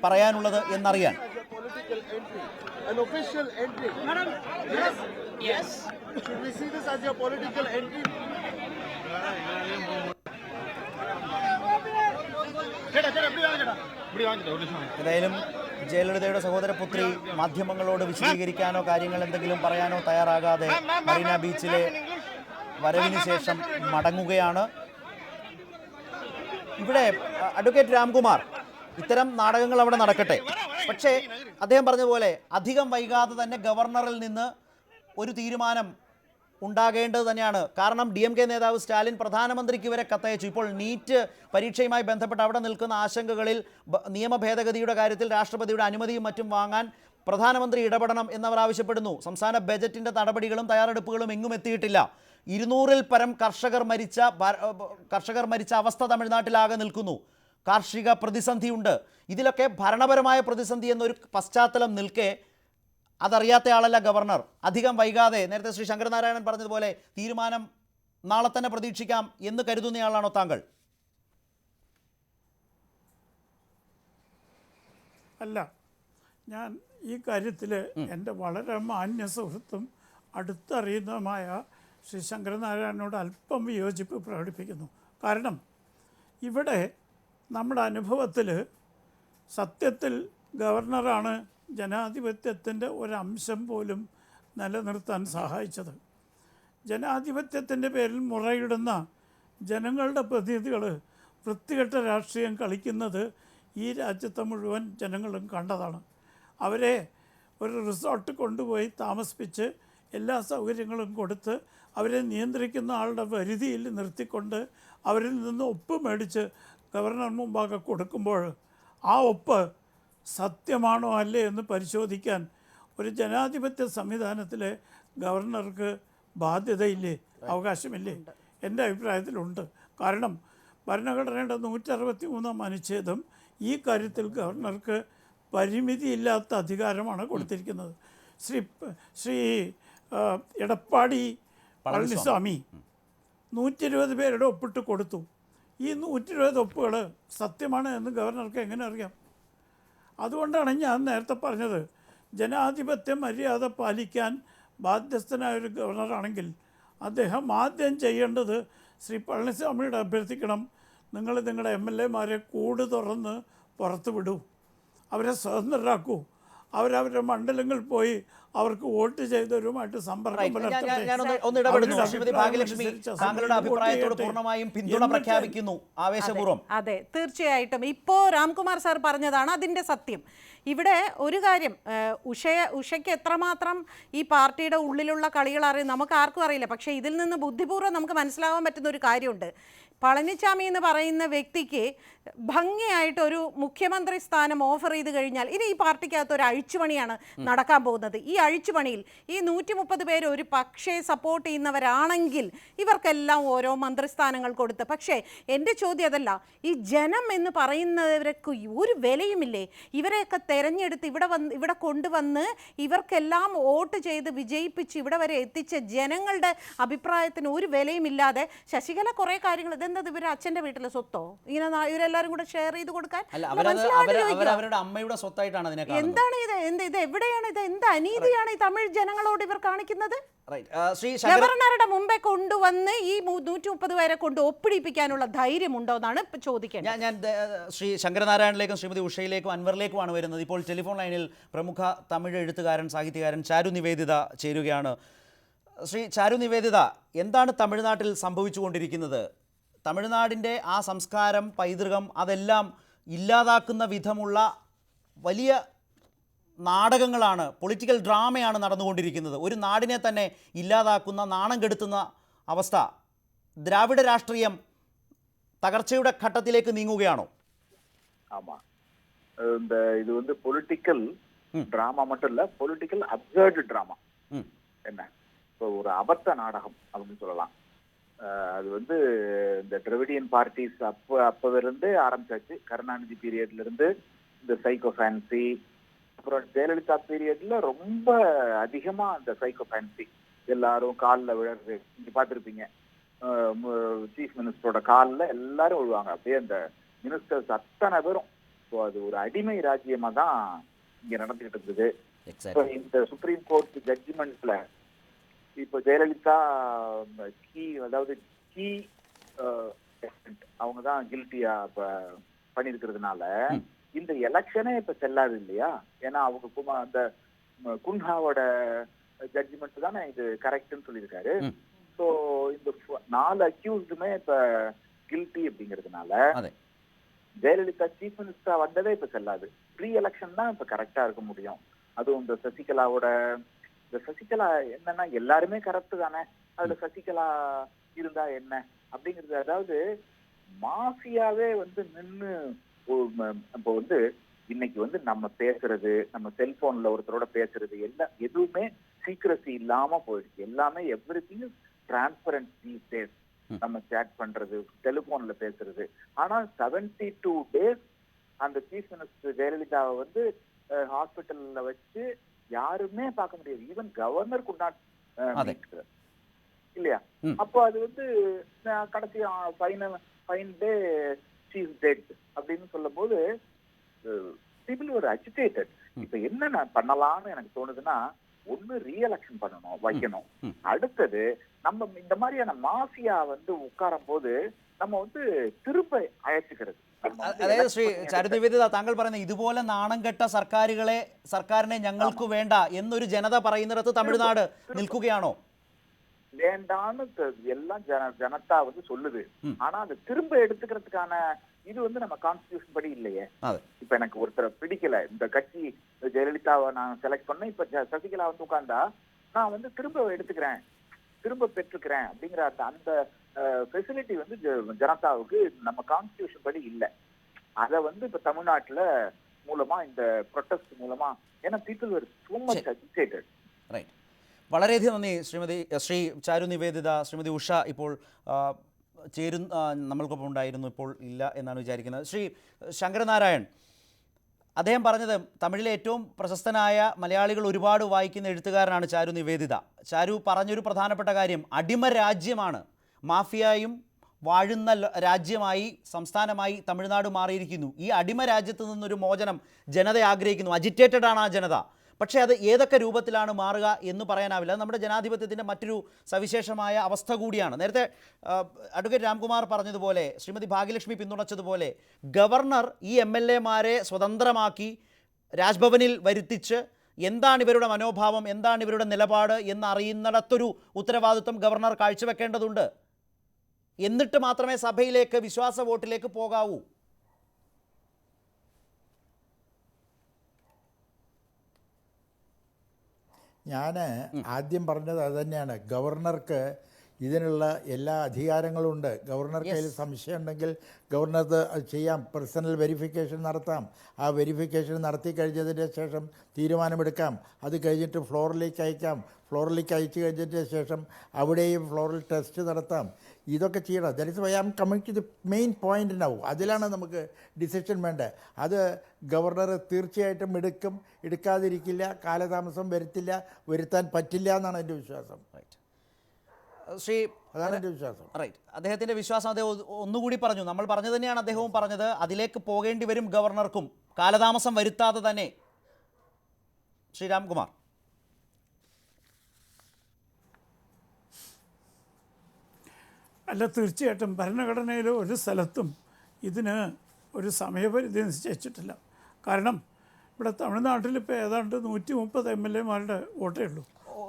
പറയാനുള്ളത് എന്നറിയാൻ. ഏതായാലും ജയലളിതയുടെ സഹോദരപുത്രി മാധ്യമങ്ങളോട് വിശദീകരിക്കാനോ കാര്യങ്ങൾ എന്തെങ്കിലും പറയാനോ തയ്യാറാകാതെ മറീന ബീച്ചിലെ വരവിന് ശേഷം മടങ്ങുകയാണ്. ഇവിടെ അഡ്വക്കേറ്റ് രാംകുമാർ, ഇത്തരം നാടകങ്ങൾ അവിടെ നടക്കട്ടെ. പക്ഷേ അദ്ദേഹം പറഞ്ഞ പോലെ അധികം വൈകാതെ തന്നെ ഗവർണറിൽ നിന്ന് ഒരു തീരുമാനം ഉണ്ടാകേണ്ടത് തന്നെയാണ്. കാരണം DMK നേതാവ് സ്റ്റാലിൻ പ്രധാനമന്ത്രിക്ക് വരെ കത്തയച്ചു. ഇപ്പോൾ നീറ്റ് പരീക്ഷയുമായി ബന്ധപ്പെട്ട് അവിടെ നിൽക്കുന്ന ആശങ്കകളിൽ നിയമ ഭേദഗതിയുടെ കാര്യത്തിൽ രാഷ്ട്രപതിയുടെ അനുമതിയും മറ്റും വാങ്ങാൻ പ്രധാനമന്ത്രി ഇടപെടണം എന്നവർ ആവശ്യപ്പെടുന്നു. സംസ്ഥാന ബജറ്റിൻ്റെ നടപടികളും തയ്യാറെടുപ്പുകളും എങ്ങും എത്തിയിട്ടില്ല. 200-ൽ പരം കർഷകർ മരിച്ച അവസ്ഥ തമിഴ്നാട്ടിലാകെ നിൽക്കുന്നു. കാർഷിക പ്രതിസന്ധിയുണ്ട്. ഇതിലൊക്കെ ഭരണപരമായ പ്രതിസന്ധി എന്നൊരു പശ്ചാത്തലം നിൽക്കെ അതറിയാത്ത ആളല്ല ഗവർണർ. അധികം വൈകാതെ നേരത്തെ ശ്രീ ശങ്കരനാരായണൻ പറഞ്ഞതുപോലെ തീരുമാനം നാളെ തന്നെ പ്രതീക്ഷിക്കാം എന്ന് കരുതുന്നയാളാണോ താങ്കൾ? അല്ല, ഞാൻ ഈ കാര്യത്തിൽ എൻ്റെ വളരെ മാന്യ സുഹൃത്തും അടുത്തറിയുന്നതുമായ ശ്രീ ശങ്കരനാരായണനോട് അല്പം വിയോജിപ്പ് പ്രകടിപ്പിക്കുന്നു. കാരണം ഇവിടെ നമ്മുടെ അനുഭവത്തിൽ സത്യത്തിൽ ഗവർണറാണ് ജനാധിപത്യത്തിൻ്റെ ഒരംശം പോലും നിലനിർത്താൻ സഹായിച്ചത്. ജനാധിപത്യത്തിൻ്റെ പേരിൽ മുറയിടുന്ന ജനങ്ങളുടെ പ്രതിനിധികൾ വൃത്തികെട്ട രാഷ്ട്രീയം കളിക്കുന്നത് ഈ രാജ്യത്തെ മുഴുവൻ ജനങ്ങളും കണ്ടതാണ്. അവരെ ഒരു റിസോർട്ട് കൊണ്ടുപോയി താമസിപ്പിച്ച് എല്ലാ സൗകര്യങ്ങളും കൊടുത്ത് അവരെ നിയന്ത്രിക്കുന്ന ആളുടെ പരിധിയിൽ നിർത്തിക്കൊണ്ട് അവരിൽ നിന്ന് ഒപ്പ് മേടിച്ച് ഗവർണർ മുമ്പാകെ കൊടുക്കുമ്പോൾ ആ ഒപ്പ് സത്യമാണോ അല്ലേ എന്ന് പരിശോധിക്കാൻ ഒരു ജനാധിപത്യ സംവിധാനത്തിലെ ഗവർണർക്ക് ബാധ്യതയില്ലേ, അവകാശമില്ലേ? എൻ്റെ അഭിപ്രായത്തിലുണ്ട്. കാരണം ഭരണഘടനയുടെ 163 അനുച്ഛേദം ഈ കാര്യത്തിൽ ഗവർണർക്ക് പരിമിതിയില്ലാത്ത അധികാരമാണ് കൊടുത്തിരിക്കുന്നത്. ശ്രീ എടപ്പാടി പളനിസ്വാമി 120 പേരുടെ ഒപ്പിട്ട് കൊടുത്തു. ഈ 120 ഒപ്പുകൾ സത്യമാണ് എന്ന് ഗവർണർക്ക് എങ്ങനെ അറിയാം? അതുകൊണ്ടാണ് ഞാൻ നേരത്തെ പറഞ്ഞത്, ജനാധിപത്യ മര്യാദ പാലിക്കാൻ ബാധ്യസ്ഥനായൊരു ഗവർണറാണെങ്കിൽ അദ്ദേഹം ആദ്യം ചെയ്യേണ്ടത് ശ്രീ പളനിസ്വാമിയോട് അഭ്യർത്ഥിക്കണം, നിങ്ങൾ നിങ്ങളുടെ MLA-മാരെ കൂട് തുറന്ന് പുറത്ത് വിടൂ, അവരെ സ്വതന്ത്രരാക്കൂ, അവരവരുടെ മണ്ഡലങ്ങളിൽ പോയി അവർക്ക് വോട്ട് ചെയ്തവരുമായിട്ട് സമ്പർക്കം ഒന്ന് ഇടപെടുന്നു. ശ്രീമതി ഭാഗ്യലക്ഷ്മി, താങ്കളുടെ അഭിപ്രായത്തോട് പൂർണ്ണമായും പിന്തുണ പ്രഖ്യാപിക്കുന്നു ആവേശപൂർവ്വം. അതെ, തീർച്ചയായിട്ടും. ഇപ്പോൾ രാംകുമാർ സാർ പറഞ്ഞതാണ് അതിൻ്റെ സത്യം. ഇവിടെ ഒരു കാര്യം, ഉഷയ്ക്ക് എത്രമാത്രം ഈ പാർട്ടിയുടെ ഉള്ളിലുള്ള കളികൾ അറിയും നമുക്ക് ആർക്കും അറിയില്ല. പക്ഷേ ഇതിൽ നിന്ന് ബുദ്ധിപൂർവ്വം നമുക്ക് മനസ്സിലാവാൻ പറ്റുന്ന ഒരു കാര്യമുണ്ട്. പളനിസ്വാമി എന്ന് പറയുന്ന വ്യക്തിക്ക് ഭംഗിയായിട്ടൊരു മുഖ്യമന്ത്രി സ്ഥാനം ഓഫർ ചെയ്ത് കഴിഞ്ഞാൽ ഇനി ഈ പാർട്ടിക്കകത്ത് ഒരു അഴിച്ചുപണിയാണ് നടക്കാൻ പോകുന്നത്. ഈ അഴിച്ചുപണിയിൽ ഈ 130 പേര് ഒരു പക്ഷേ സപ്പോർട്ട് ചെയ്യുന്നവരാണെങ്കിൽ ഇവർക്കെല്ലാം ഓരോ മന്ത്രിസ്ഥാനങ്ങൾ കൊടുത്ത്, പക്ഷേ എൻ്റെ ചോദ്യം അതല്ല, ഈ ജനം എന്ന് പറയുന്നവർക്ക് ഒരു വിലയുമില്ലേ? ഇവരെയൊക്കെ തെരഞ്ഞെടുത്ത് ഇവിടെ കൊണ്ടുവന്ന് ഇവർക്കെല്ലാം വോട്ട് ചെയ്ത് വിജയിപ്പിച്ച് ഇവിടെ വരെ എത്തിച്ച ജനങ്ങളുടെ അഭിപ്രായത്തിന് ഒരു വിലയുമില്ലാതെ ശശികല കുറേ കാര്യങ്ങൾ, ഇതെന്താ ഇവർ അച്ഛൻ്റെ വീട്ടിലെ സ്വത്തോ ഇങ്ങനെ ഇവരെല്ലാവരും കൂടെ ഷെയർ ചെയ്ത് കൊടുക്കാൻ? അവരുടെ അമ്മയുടെ സ്വത്തായിട്ടാണ് അതിനെ കാണുന്നത്. എന്താണ് ഇത് എവിടെയാണ് ഇത്? എന്ത് അനീതിയാണ് ഈ തമിഴ് ജനങ്ങളോട് ഇവർ കാണിക്കുന്നത്? ഗവർണറുടെ മുമ്പേ കൊണ്ടുവന്ന് ഈ 130 പേരെ കൊണ്ട് ഒപ്പിടിപ്പിക്കാനുള്ള ധൈര്യമുണ്ടോ എന്നാണ് ഇപ്പൊ ചോദിക്കേണ്ടത്. ഞാൻ ശ്രീ ശങ്കരനാരായണനിലേക്കും ശ്രീമതി ഉഷയിലേക്കും അൻവറിലേക്കുമാണ് വരുന്നത്. ഇപ്പോൾ ടെലിഫോൺ ലൈനിൽ പ്രമുഖ തമിഴ് എഴുത്തുകാരൻ സാഹിത്യകാരൻ ചാരു നിവേദിത ചേരുകയാണ്. ശ്രീ ചാരു നിവേദിത, എന്താണ് തമിഴ്നാട്ടിൽ സംഭവിച്ചുകൊണ്ടിരിക്കുന്നത്? തമിഴ്നാടിൻ്റെ ആ സംസ്കാരം, പൈതൃകം അതെല്ലാം ഇല്ലാതാക്കുന്ന വിധമുള്ള വലിയ നാടകങ്ങളാണ്, പൊളിറ്റിക്കൽ ഡ്രാമയാണ് നടന്നുകൊണ്ടിരിക്കുന്നത്. ഒരു നാടിനെ തന്നെ ഇല്ലാതാക്കുന്ന, നാണം കെടുത്തുന്ന അവസ്ഥ. ദ്രാവിഡ രാഷ്ട്രീയം തകർച്ചയുടെ ഘട്ടത്തിലേക്ക് നീങ്ങുകയാണോ? ஆமாம், இது வந்து பொலிட்டிக்கல் ட்ராமா மட்டும் இல்லை, பொலிட்டிக்கல் அப்சர்டு ட்ராமா. என்ன, இப்போ ஒரு அபத்த நாடகம் அப்படின்னு சொல்லலாம். அது வந்து இந்த திராவிடியன் பார்ட்டிஸ் அப்போதிலிருந்து ஆரம்பிச்சாச்சு. கருணாநிதி பீரியட்ல இருந்து இந்த சைக்கோ ஃபேன்சி, அப்புறம் ஜெயலலிதா பீரியட்ல ரொம்ப அதிகமா அந்த சைக்கோ ஃபேன்சி, எல்லாரும் காலில் விழுறது இங்க பார்த்துருப்பீங்க. சீஃப் மினிஸ்டரோட காலில் எல்லாரும் விழுவாங்க, அப்படியே அந்த மினிஸ்டர்ஸ் அத்தனை பேரும். ஸோ அது ஒரு அடிமை ராஜ்யமா தான் இங்க நடந்துகிட்டு இருந்தது. இப்போ இந்த சுப்ரீம் கோர்ட் ஜட்ஜ்மெண்ட்ல இப்போ ஜெயலலிதா அதாவது கீ அவங்க தான் கில்ட்டியா பண்ணிருக்கிறதுனால இந்த எலெக்ஷனே இப்ப செல்லாது இல்லையா? ஏன்னா அவங்க அந்த குன்ஹாவோட ஜட்ஜ்மெண்ட் தானே இது கரெக்ட்னு சொல்லியிருக்காரு. ஸோ இந்த 4 அக்யூஸ்டுமே இப்ப கில்ட்டி அப்படிங்கிறதுனால ஜெயலலிதா சீஃப் மினிஸ்டரா வந்ததே இப்ப செல்லாது. ப்ரீ எலெக்ஷன் தான் இப்ப கரெக்டா இருக்க முடியும். அதுவும் இந்த சசிகலா என்னன்னா எல்லாருமே கரெக்ட் தானே, அதுல சசிகலா இருந்தா என்ன அப்படிங்கிறது. அதாவது மாஃபியாவே வந்து நின்று இப்போ வந்து இன்னைக்கு வந்து நம்ம பேசுறது, நம்ம செல்போன்ல ஒருத்தரோட பேசுறது எல்லாம் எதுவுமே சீக்ரசி இல்லாம போயிடுச்சு. எல்லாமே everything is transparent these days. நம்ம சேட் பண்றது, டெலிபோன்ல பேசுறது. ஆனா 72 days அந்த சீஃப் மினிஸ்டர் ஜெயலலிதாவை வந்து ஹாஸ்பிட்டல்ல வச்சு யாருமே பார்க்க முடியாது. ஈவன் கவர்னர் குட் நாட் അതെ. இல்லையா? அப்போ அது வந்து கடைசி final day she is dead அப்படின்னு சொல்லும் போது பீப்புள் ஒரு அஜிடேட்டட். இப்ப என்ன பண்ணலாம்னு எனக்கு தோணுதுன்னா, ஒண்ணு ரீஎலெக்ஷன் பண்ணணும், வைக்கணும். அடுத்தது நம்ம இந்த மாதிரியான மாஃபியா வந்து உட்காரும் போது நம்ம வந்து திரும்ப அழைச்சுக்கிறது. അതായത് ശ്രീ ചാരുനിവേദിത, താങ്കൾ പറയുന്നത് ഇതുപോലെ നാണം കെട്ട സർക്കാരിനെ ഞങ്ങൾക്ക് വേണ്ട എന്നൊരു ജനത പറയുന്നിടത്ത് തമിഴ്നാട് നിൽക്കുകയാണോ? வேண்டான்னு எல்லாம் ஜனதா வந்து சொல்லுது. ஆனா அதை திரும்ப எடுத்துக்கிறதுக்கான இது வந்து நம்ம கான்ஸ்டிடியூஷன் படி இல்லையே. இப்ப எனக்கு ஒருத்தரை பிடிக்கல, இந்த கட்சி ஜெயலலிதாவை நான் செலக்ட் பண்ண, இப்ப சசிகலா வந்து உட்கார்ந்தா நான் வந்து திரும்ப எடுத்துக்கிறேன், திரும்ப பெற்றுக்கிறேன் அப்படிங்கிற அந்த ஃபெசிலிட்டி வந்து ஜனதாவுக்கு நம்ம கான்ஸ்டிடியூஷன் படி இல்லை. அதை வந்து இப்ப தமிழ்நாட்டுல மூலமா இந்த ப்ரொட்டஸ்ட் മൂലമാ, ஏன்னா people were so much agitated. Right. വളരെയധികം നന്ദി ശ്രീ ചാരു നിവേദിത. ശ്രീമതി ഉഷ ഇപ്പോൾ നമ്മൾക്കൊപ്പം ഉണ്ടായിരുന്നു, ഇപ്പോൾ ഇല്ല എന്നാണ് വിചാരിക്കുന്നത്. ശ്രീ ശങ്കരനാരായൺ, അദ്ദേഹം പറഞ്ഞത് തമിഴിലെ ഏറ്റവും പ്രശസ്തനായ മലയാളികൾ ഒരുപാട് വായിക്കുന്ന എഴുത്തുകാരനാണ് ചാരു നിവേദിത. ചാരു പറഞ്ഞൊരു പ്രധാനപ്പെട്ട കാര്യം, അടിമ രാജ്യമാണ്, മാഫിയയും വാഴുന്ന രാജ്യമായി, സംസ്ഥാനമായി തമിഴ്നാട് മാറിയിരിക്കുന്നു. ഈ അടിമ രാജ്യത്ത് നിന്നൊരു മോചനം ജനത ആഗ്രഹിക്കുന്നു. അജിറ്റേറ്റഡ് ആണ് ആ ജനത. പക്ഷേ അത് ഏതൊക്കെ രൂപത്തിലാണ് മാറുക എന്ന് പറയാനാവില്ല. നമ്മുടെ ജനാധിപത്യത്തിൻ്റെ മറ്റൊരു സവിശേഷമായ അവസ്ഥ കൂടിയാണ്. നേരത്തെ അഡ്വക്കേറ്റ് രാംകുമാർ പറഞ്ഞതുപോലെ, ശ്രീമതി ഭാഗ്യലക്ഷ്മി പിന്തുണച്ചതുപോലെ, ഗവർണർ ഈ MLA-മാരെ സ്വതന്ത്രമാക്കി രാജ്ഭവനിൽ വരുത്തിച്ച് എന്താണ് ഇവരുടെ മനോഭാവം, എന്താണ് ഇവരുടെ നിലപാട് എന്നറിയുന്നിടത്തൊരു ഉത്തരവാദിത്വം ഗവർണർ കാഴ്ചവെക്കേണ്ടതുണ്ട്. എന്നിട്ട് മാത്രമേ സഭയിലേക്ക് വിശ്വാസ വോട്ടിലേക്ക് പോകാവൂ. ഞാൻ ആദ്യം പറഞ്ഞത് അതുതന്നെയാണ്. ഗവർണർക്ക് ഇതിനുള്ള എല്ലാ അധികാരങ്ങളും ഉണ്ട്. ഗവർണർക്ക് അതിൽ സംശയം ഉണ്ടെങ്കിൽ ഗവർണർക്ക് അത് ചെയ്യാം, പേഴ്സണൽ വെരിഫിക്കേഷൻ നടത്താം. ആ വെരിഫിക്കേഷൻ നടത്തി കഴിഞ്ഞതിന് ശേഷം തീരുമാനമെടുക്കാം. അത് കഴിഞ്ഞിട്ട് ഫ്ലോറിലേക്ക് അയക്കാം. ഫ്ലോറിലേക്ക് അയച്ചു കഴിഞ്ഞതിന് ശേഷം അവിടെയും ഫ്ലോറിൽ ടെസ്റ്റ് നടത്താം. ഇതൊക്കെ ചെയ്യണം. That is why I am coming to the main point now. അതിലാണ് നമുക്ക് ഡിസിഷൻ വേണ്ടത്. അത് ഗവർണർ തീർച്ചയായിട്ടും എടുക്കാതിരിക്കില്ല, കാലതാമസം വരുത്താൻ പറ്റില്ല എന്നാണ് എൻ്റെ വിശ്വാസം. ശ്രീ അതാണ് എൻ്റെ വിശ്വാസം. റൈറ്റ്. അദ്ദേഹത്തിൻ്റെ വിശ്വാസം അദ്ദേഹം ഒന്നുകൂടി പറഞ്ഞു. നമ്മൾ പറഞ്ഞു തന്നെയാണ് അദ്ദേഹവും പറഞ്ഞത്, അതിലേക്ക് പോകേണ്ടി വരും ഗവർണർക്കും, കാലതാമസം വരുത്താതെ തന്നെ. ശ്രീ രാംകുമാർ. അല്ല, തീർച്ചയായിട്ടും ഭരണഘടനയിൽ ഒരു സ്ഥലത്തും ഇതിന് ഒരു സമയപരിധി നിശ്ചയിച്ചിട്ടില്ല. കാരണം ഇവിടെ തമിഴ്നാട്ടിൽ ഇപ്പോൾ ഏതാണ്ട് 130 MLA-മാരുടെ വോട്ടേ ഉള്ളൂ.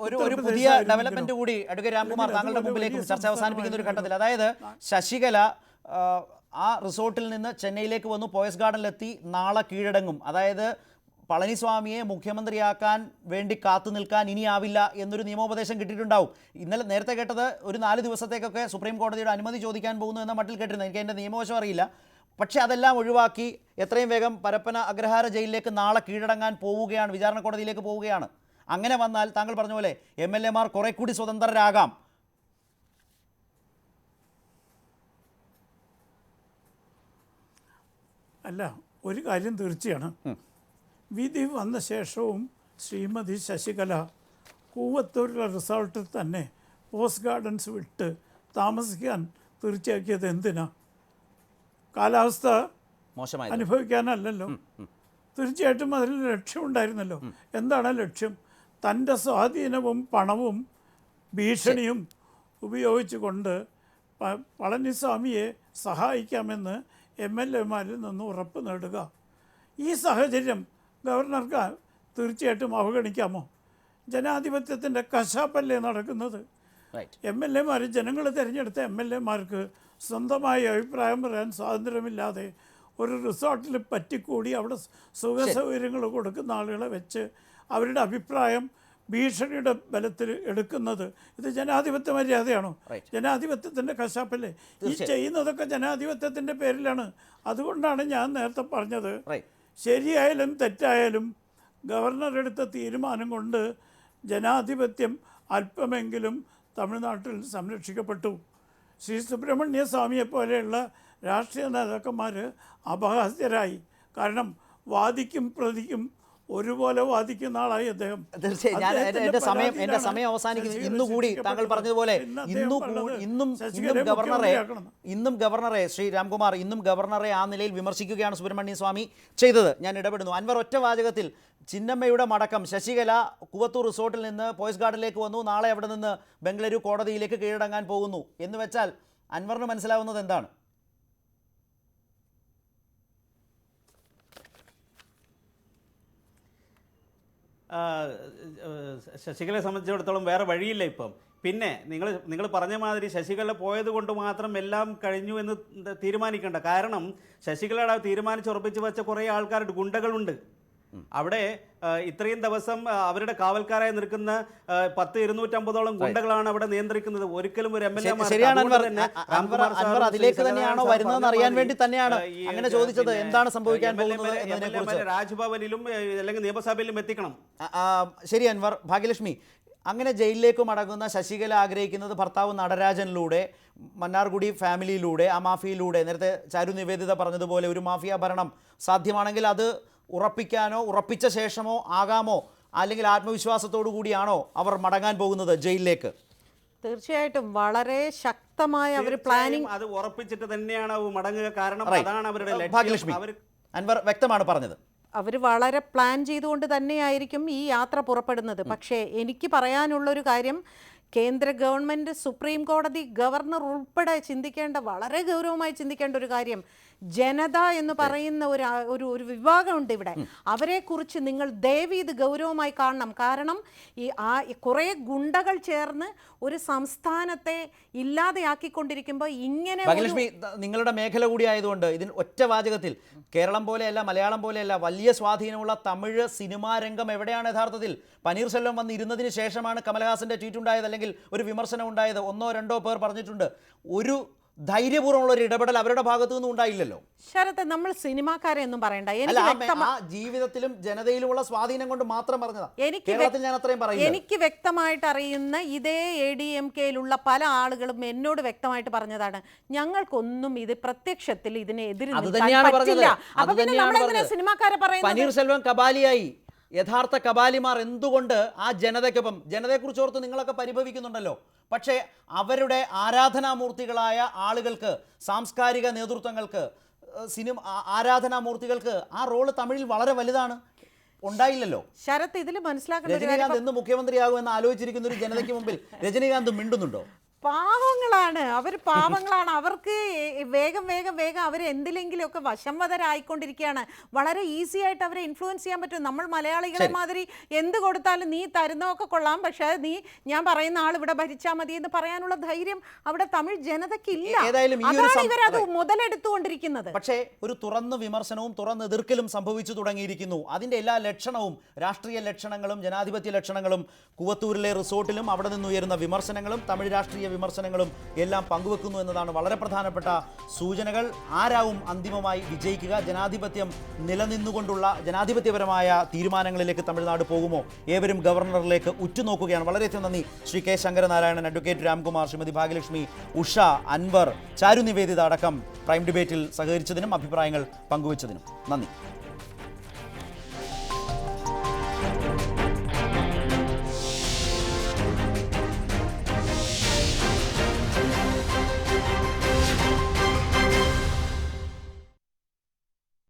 ഒരു പുതിയ ഡെവലപ്മെന്റ് കൂടി അഡ്വക്കേറ്റ് രാംകുമാർ താങ്കളുടെ മുമ്പിലേക്കും ചർച്ച അവസാനിപ്പിക്കുന്ന ഒരു ഘട്ടത്തിൽ, അതായത് ശശികല ആ റിസോർട്ടിൽ നിന്ന് ചെന്നൈയിലേക്ക് വന്നു, പോയസ് ഗാർഡനിലെത്തി, നാളെ കീഴടങ്ങും. അതായത് പളനിസ്വാമിയെ മുഖ്യമന്ത്രിയാക്കാൻ വേണ്ടി കാത്തു നിൽക്കാൻ ഇനിയാവില്ല എന്നൊരു നിയമോപദേശം കിട്ടിയിട്ടുണ്ടാവും. ഇന്നലെ നേരത്തെ കേട്ടത് ഒരു 4 ദിവസത്തേക്കൊക്കെ സുപ്രീം കോടതിയുടെ അനുമതി ചോദിക്കാൻ പോകുന്നു എന്ന മട്ടിൽ കേട്ടിരുന്നു. എനിക്ക് അതിൻ്റെ നിയമവശം അറിയില്ല. പക്ഷേ അതെല്ലാം ഒഴിവാക്കി എത്രയും വേഗം പരപ്പന അഗ്രഹാര ജയിലിലേക്ക് നാളെ കീഴടങ്ങാൻ പോവുകയാണ്, വിചാരണ കോടതിയിലേക്ക് പോവുകയാണ്. അങ്ങനെ വന്നാൽ താങ്കൾ പറഞ്ഞ പോലെ MLA-മാർ കുറെ കൂടി സ്വതന്ത്രരാകാം. അല്ല, ഒരു കാര്യം തീർച്ചയാണ്, വിധി വന്ന ശേഷവും ശ്രീമതി ശശികല കൂവത്തൂരിലെ റിസോർട്ടിൽ തന്നെ പോസ്റ്റ് ഗാർഡൻസ് വിട്ട് താമസിക്കാൻ തീർച്ചയാക്കിയത് എന്തിനാ? കാലാവസ്ഥ അനുഭവിക്കാനല്ലല്ലോ. തീർച്ചയായിട്ടും അതിൽ ലക്ഷ്യമുണ്ടായിരുന്നല്ലോ. എന്താണ് ലക്ഷ്യം? തൻ്റെ സ്വാധീനവും പണവും ഭീഷണിയും ഉപയോഗിച്ചുകൊണ്ട് പളനിസ്വാമിയെ സഹായിക്കാമെന്ന് MLA-മാരിൽ നിന്ന് ഉറപ്പ് നേടുക. ഈ സാഹചര്യം ഗവർണർക്ക് തീർച്ചയായിട്ടും അവഗണിക്കാമോ? ജനാധിപത്യത്തിൻ്റെ കശാപ്പല്ലേ നടക്കുന്നത്? MLA-മാർ, ജനങ്ങൾ തിരഞ്ഞെടുത്ത MLA-മാർക്ക് സ്വന്തമായി അഭിപ്രായം പറയാൻ സ്വാതന്ത്ര്യമില്ലാതെ ഒരു റിസോർട്ടിൽ പറ്റിക്കൂടി അവിടെ സുഖസൗകര്യങ്ങൾ കൊടുക്കുന്ന ആളുകളെ വെച്ച് അവരുടെ അഭിപ്രായം ഭീഷണിയുടെ ബലത്തിൽ എടുക്കുന്നത് ഇത് ജനാധിപത്യ മര്യാദയാണോ? ജനാധിപത്യത്തിൻ്റെ കശാപ്പല്ലേ? ഈ ചെയ്യുന്നതൊക്കെ ജനാധിപത്യത്തിൻ്റെ പേരിലാണ്. അതുകൊണ്ടാണ് ഞാൻ നേരത്തെ പറഞ്ഞത്, ശരിയായാലും തെറ്റായാലും ഗവർണർ എടുത്ത തീരുമാനം കൊണ്ട് ജനാധിപത്യം അല്പമെങ്കിലും തമിഴ്നാട്ടിൽ സംരക്ഷിക്കപ്പെട്ടു. ശ്രീ സുബ്രഹ്മണ്യ സ്വാമിയെ പോലെയുള്ള രാഷ്ട്രീയ നേതാക്കന്മാർ അപഹാസ്യരായി. കാരണം വാദിക്കും പ്രതിക്കും ഒരുപോലെ വാദിക്കുന്ന ആളായി അദ്ദേഹം. തീർച്ചയായും ഞാൻ എൻ്റെ സമയം അവസാനിക്കുന്നു. ഇന്നുകൂടി താങ്കൾ പറഞ്ഞതുപോലെ ഇന്നും ഗവർണറെ ശ്രീ രാംകുമാർ ആ നിലയിൽ വിമർശിക്കുകയാണ് സുബ്രഹ്മണ്യ സ്വാമി ചെയ്തത്. ഞാൻ ഇടപെടുന്നു. അൻവർ ഒറ്റ വാചകത്തിൽ ചിന്നമ്മയുടെ മടക്കം ശശികല കുവത്തൂർ റിസോർട്ടിൽ നിന്ന് പോയസ് ഗാർഡനിലേക്ക് വന്നു, നാളെ അവിടെ നിന്ന് ബംഗളൂരു കോടതിയിലേക്ക് കീഴടങ്ങാൻ പോകുന്നു എന്ന് വെച്ചാൽ അൻവറിന് മനസ്സിലാവുന്നത് എന്താണ്? ശശികലയെ സംബന്ധിച്ചിടത്തോളം വേറെ വഴിയില്ല ഇപ്പം. പിന്നെ നിങ്ങൾ പറഞ്ഞ മാതിരി ശശികല പോയത് കൊണ്ട് മാത്രം എല്ലാം കഴിഞ്ഞു എന്ന് തീരുമാനിക്കേണ്ട. കാരണം ശശികലയുടെ തീരുമാനിച്ചുറപ്പിച്ച് വെച്ച കുറേ ആൾക്കാരുടെ ഗുണ്ടകളുണ്ട് അവിടെ. ഇത്രയും ദിവസം അവരുടെ കാവൽക്കാരായി നിൽക്കുന്ന 250-250 ഗുണ്ടകളാണ് അവിടെ നിയന്ത്രിക്കുന്നത്. ഒരിക്കലും ഒരു അതിലേക്ക് തന്നെയാണോ വരുന്നതെന്ന് അറിയാൻ വേണ്ടി തന്നെയാണ് അങ്ങനെ ചോദിച്ചത്. എന്താണ് സംഭവിക്കാൻ പോകുന്നത്? രാജ്ഭവനിലും അല്ലെങ്കിൽ നിയമസഭയിലും എത്തിക്കണം. ശരി അൻവർ. ഭാഗ്യലക്ഷ്മി, അങ്ങനെ ജയിലിലേക്ക് മടങ്ങുന്ന ശശികല ആഗ്രഹിക്കുന്നത് ഭർത്താവ് നടരാജനിലൂടെ, മന്നാർഗുഡി ഫാമിലിയിലൂടെ, ആ മാഫിയയിലൂടെ, നേരത്തെ ചാരു നിവേദിത പറഞ്ഞതുപോലെ ഒരു മാഫിയ ഭരണം സാധ്യമാണെങ്കിൽ അത് ഉറപ്പിക്കാനോ ഉറപ്പിച്ച ശേഷമോ ആകാമോ, അല്ലെങ്കിൽ ആത്മവിശ്വാസത്തോടു കൂടിയാണോ അവർ മടങ്ങാൻ പോകുന്നത് ജയിലിലേക്ക്? തീർച്ചയായിട്ടും വളരെ ശക്തമായ അവർ പ്ലാനിങ് അത് ഉറപ്പിച്ചിട്ട് തന്നെയാണ് മടങ്ങുക. കാരണം അതാണ് അവരുടെ ഭാഗ്യലക്ഷ്മി. അൻവർ വ്യക്തമാണ് പറഞ്ഞത്. അവർ വളരെ പ്ലാൻ ചെയ്തുകൊണ്ട് തന്നെയായിരിക്കും ഈ യാത്ര പുറപ്പെടുന്നത്. പക്ഷേ എനിക്ക് പറയാനുള്ളൊരു കാര്യം, കേന്ദ്ര ഗവൺമെൻറ്, സുപ്രീം കോടതി, ഗവർണർ ഉൾപ്പെടെ ചിന്തിക്കേണ്ട, വളരെ ഗൗരവമായി ചിന്തിക്കേണ്ട ഒരു കാര്യം, ജനത എന്ന് പറയുന്ന ഒരു വിഭാഗമുണ്ട് ഇവിടെ. അവരെക്കുറിച്ച് നിങ്ങൾ ദയവ് ഇത് ഗൗരവമായി കാണണം. കാരണം കുറേ ഗുണ്ടകൾ ചേർന്ന് ഒരു സംസ്ഥാനത്തെ ഇല്ലാതെയാക്കിക്കൊണ്ടിരിക്കുമ്പോൾ ഇങ്ങനെ ഭാഗ്യലക്ഷ്മി, നിങ്ങളുടെ മേഖല കൂടി ആയതുകൊണ്ട് ഇതിന് ഒറ്റ വാചകത്തിൽ, കേരളം പോലെയല്ല, മലയാളം പോലെയല്ല, വലിയ സ്വാധീനമുള്ള തമിഴ് സിനിമാ രംഗം എവിടെയാണ് യഥാർത്ഥത്തിൽ? പനീർസെൽവം വന്ന് ഇരുന്നതിന് ശേഷമാണ് കമൽഹാസന്റെ ട്വീറ്റ് ഉണ്ടായത്, അല്ലെങ്കിൽ ഒരു വിമർശനം ഉണ്ടായത്. 1-2 പേർ പറഞ്ഞിട്ടുണ്ട്. ഒരു ധൈര്യപൂർവ്വമുള്ള ഒരു ഇടപെടൽ അവരുടെ ഭാഗത്തു നിന്നും ഉണ്ടായില്ലല്ലോ. ശരത്, നമ്മൾ സിനിമാക്കാരെ ഒന്നും പറയണ്ട. ജീവിതത്തിലും ജനതയിലുമുള്ള സ്വാധീനം കൊണ്ട് മാത്രം പറഞ്ഞതാ. എനിക്ക് വ്യക്തമായിട്ട് അറിയുന്ന ഇതേ ADMK-യിലുള്ള പല ആളുകളും എന്നോട് വ്യക്തമായിട്ട് പറഞ്ഞതാണ്, ഞങ്ങൾക്കൊന്നും ഇത് പ്രത്യക്ഷത്തിൽ ഇതിനെ സിനിമാക്കാരെ പറയുന്നത്. പനീർസെൽവം കബാലിയായി. യഥാർത്ഥ കബാലിമാർ എന്തുകൊണ്ട് ആ ജനതയ്ക്കൊപ്പം? ജനതയെക്കുറിച്ച് ഓർത്ത് നിങ്ങളൊക്കെ പരിഭവിക്കുന്നുണ്ടല്ലോ. പക്ഷേ അവരുടെ ആരാധനാമൂർത്തികളായ ആളുകൾക്ക്, സാംസ്കാരിക നേതൃത്വങ്ങൾക്ക്, ആരാധനാമൂർത്തികൾക്ക് ആ റോള് തമിഴിൽ വളരെ വലുതാണ്. ഉണ്ടായില്ലല്ലോ. ശരത്, ഇതിൽ മനസ്സിലാക്കേണ്ട രജനീകാന്ത് എന്ന് മുഖ്യമന്ത്രിയാകുമെന്ന് ആലോചിച്ചിരിക്കുന്ന ഒരു ജനതയ്ക്ക് മുമ്പിൽ രജനീകാന്ത് മിണ്ടുന്നുണ്ടോ? പാവങ്ങളാണ് അവർ, പാവങ്ങളാണ്. അവർക്ക് വേഗം അവർ എന്തിലെങ്കിലുമൊക്കെ വശംവദരായിക്കൊണ്ടിരിക്കുകയാണ്. വളരെ ഈസി ആയിട്ട് അവരെ ഇൻഫ്ലുവൻസ് ചെയ്യാൻ പറ്റും. നമ്മൾ മലയാളികളെ മാതിരി എന്ത് കൊടുത്താലും നീ തരുന്നതൊക്കെ കൊള്ളാം, പക്ഷേ ഞാൻ പറയുന്ന ആൾ ഇവിടെ ഭരിച്ചാൽ മതി എന്ന് പറയാനുള്ള ധൈര്യം അവിടെ തമിഴ് ജനതയ്ക്കില്ല. അതാണ് ഇവരത് മുതലെടുത്തുകൊണ്ടിരിക്കുന്നത്. പക്ഷേ ഒരു തുറന്ന വിമർശനവും തുറന്ന് എതിർക്കലും സംഭവിച്ചു തുടങ്ങിയിരിക്കുന്നു. അതിൻ്റെ എല്ലാ ലക്ഷണവും, രാഷ്ട്രീയ ലക്ഷണങ്ങളും ജനാധിപത്യ ലക്ഷണങ്ങളും, കുവത്തൂരിലെ റിസോർട്ടിലും അവിടെ നിന്ന് ഉയരുന്ന വിമർശനങ്ങളും തമിഴ് രാഷ്ട്രീയ വിമർശനങ്ങളും എല്ലാം പങ്കുവെക്കുന്നു എന്നതാണ് വളരെ പ്രധാനപ്പെട്ട സൂചനകൾ. ആരാവും അന്തിമമായി വിജയിക്കുക? ജനാധിപത്യം നിലനിന്നുകൊണ്ടുള്ള ജനാധിപത്യപരമായ തീരുമാനങ്ങളിലേക്ക് തമിഴ്നാട് പോകുമോ? ഏവരും ഗവർണറിലേക്ക് ഉറ്റുനോക്കുകയാണ്. വളരെയധികം നന്ദി ശ്രീ കെ ശങ്കരനാരായണൻ, അഡ്വക്കേറ്റ് രാംകുമാർ, ശ്രീമതി ഭാഗ്യലക്ഷ്മി, ഉഷ, അൻവർ, ചാരു നിവേദിത അടക്കം പ്രൈം ഡിബേറ്റിൽ സഹകരിച്ചതിനും അഭിപ്രായങ്ങൾ പങ്കുവച്ചതിനും നന്ദി.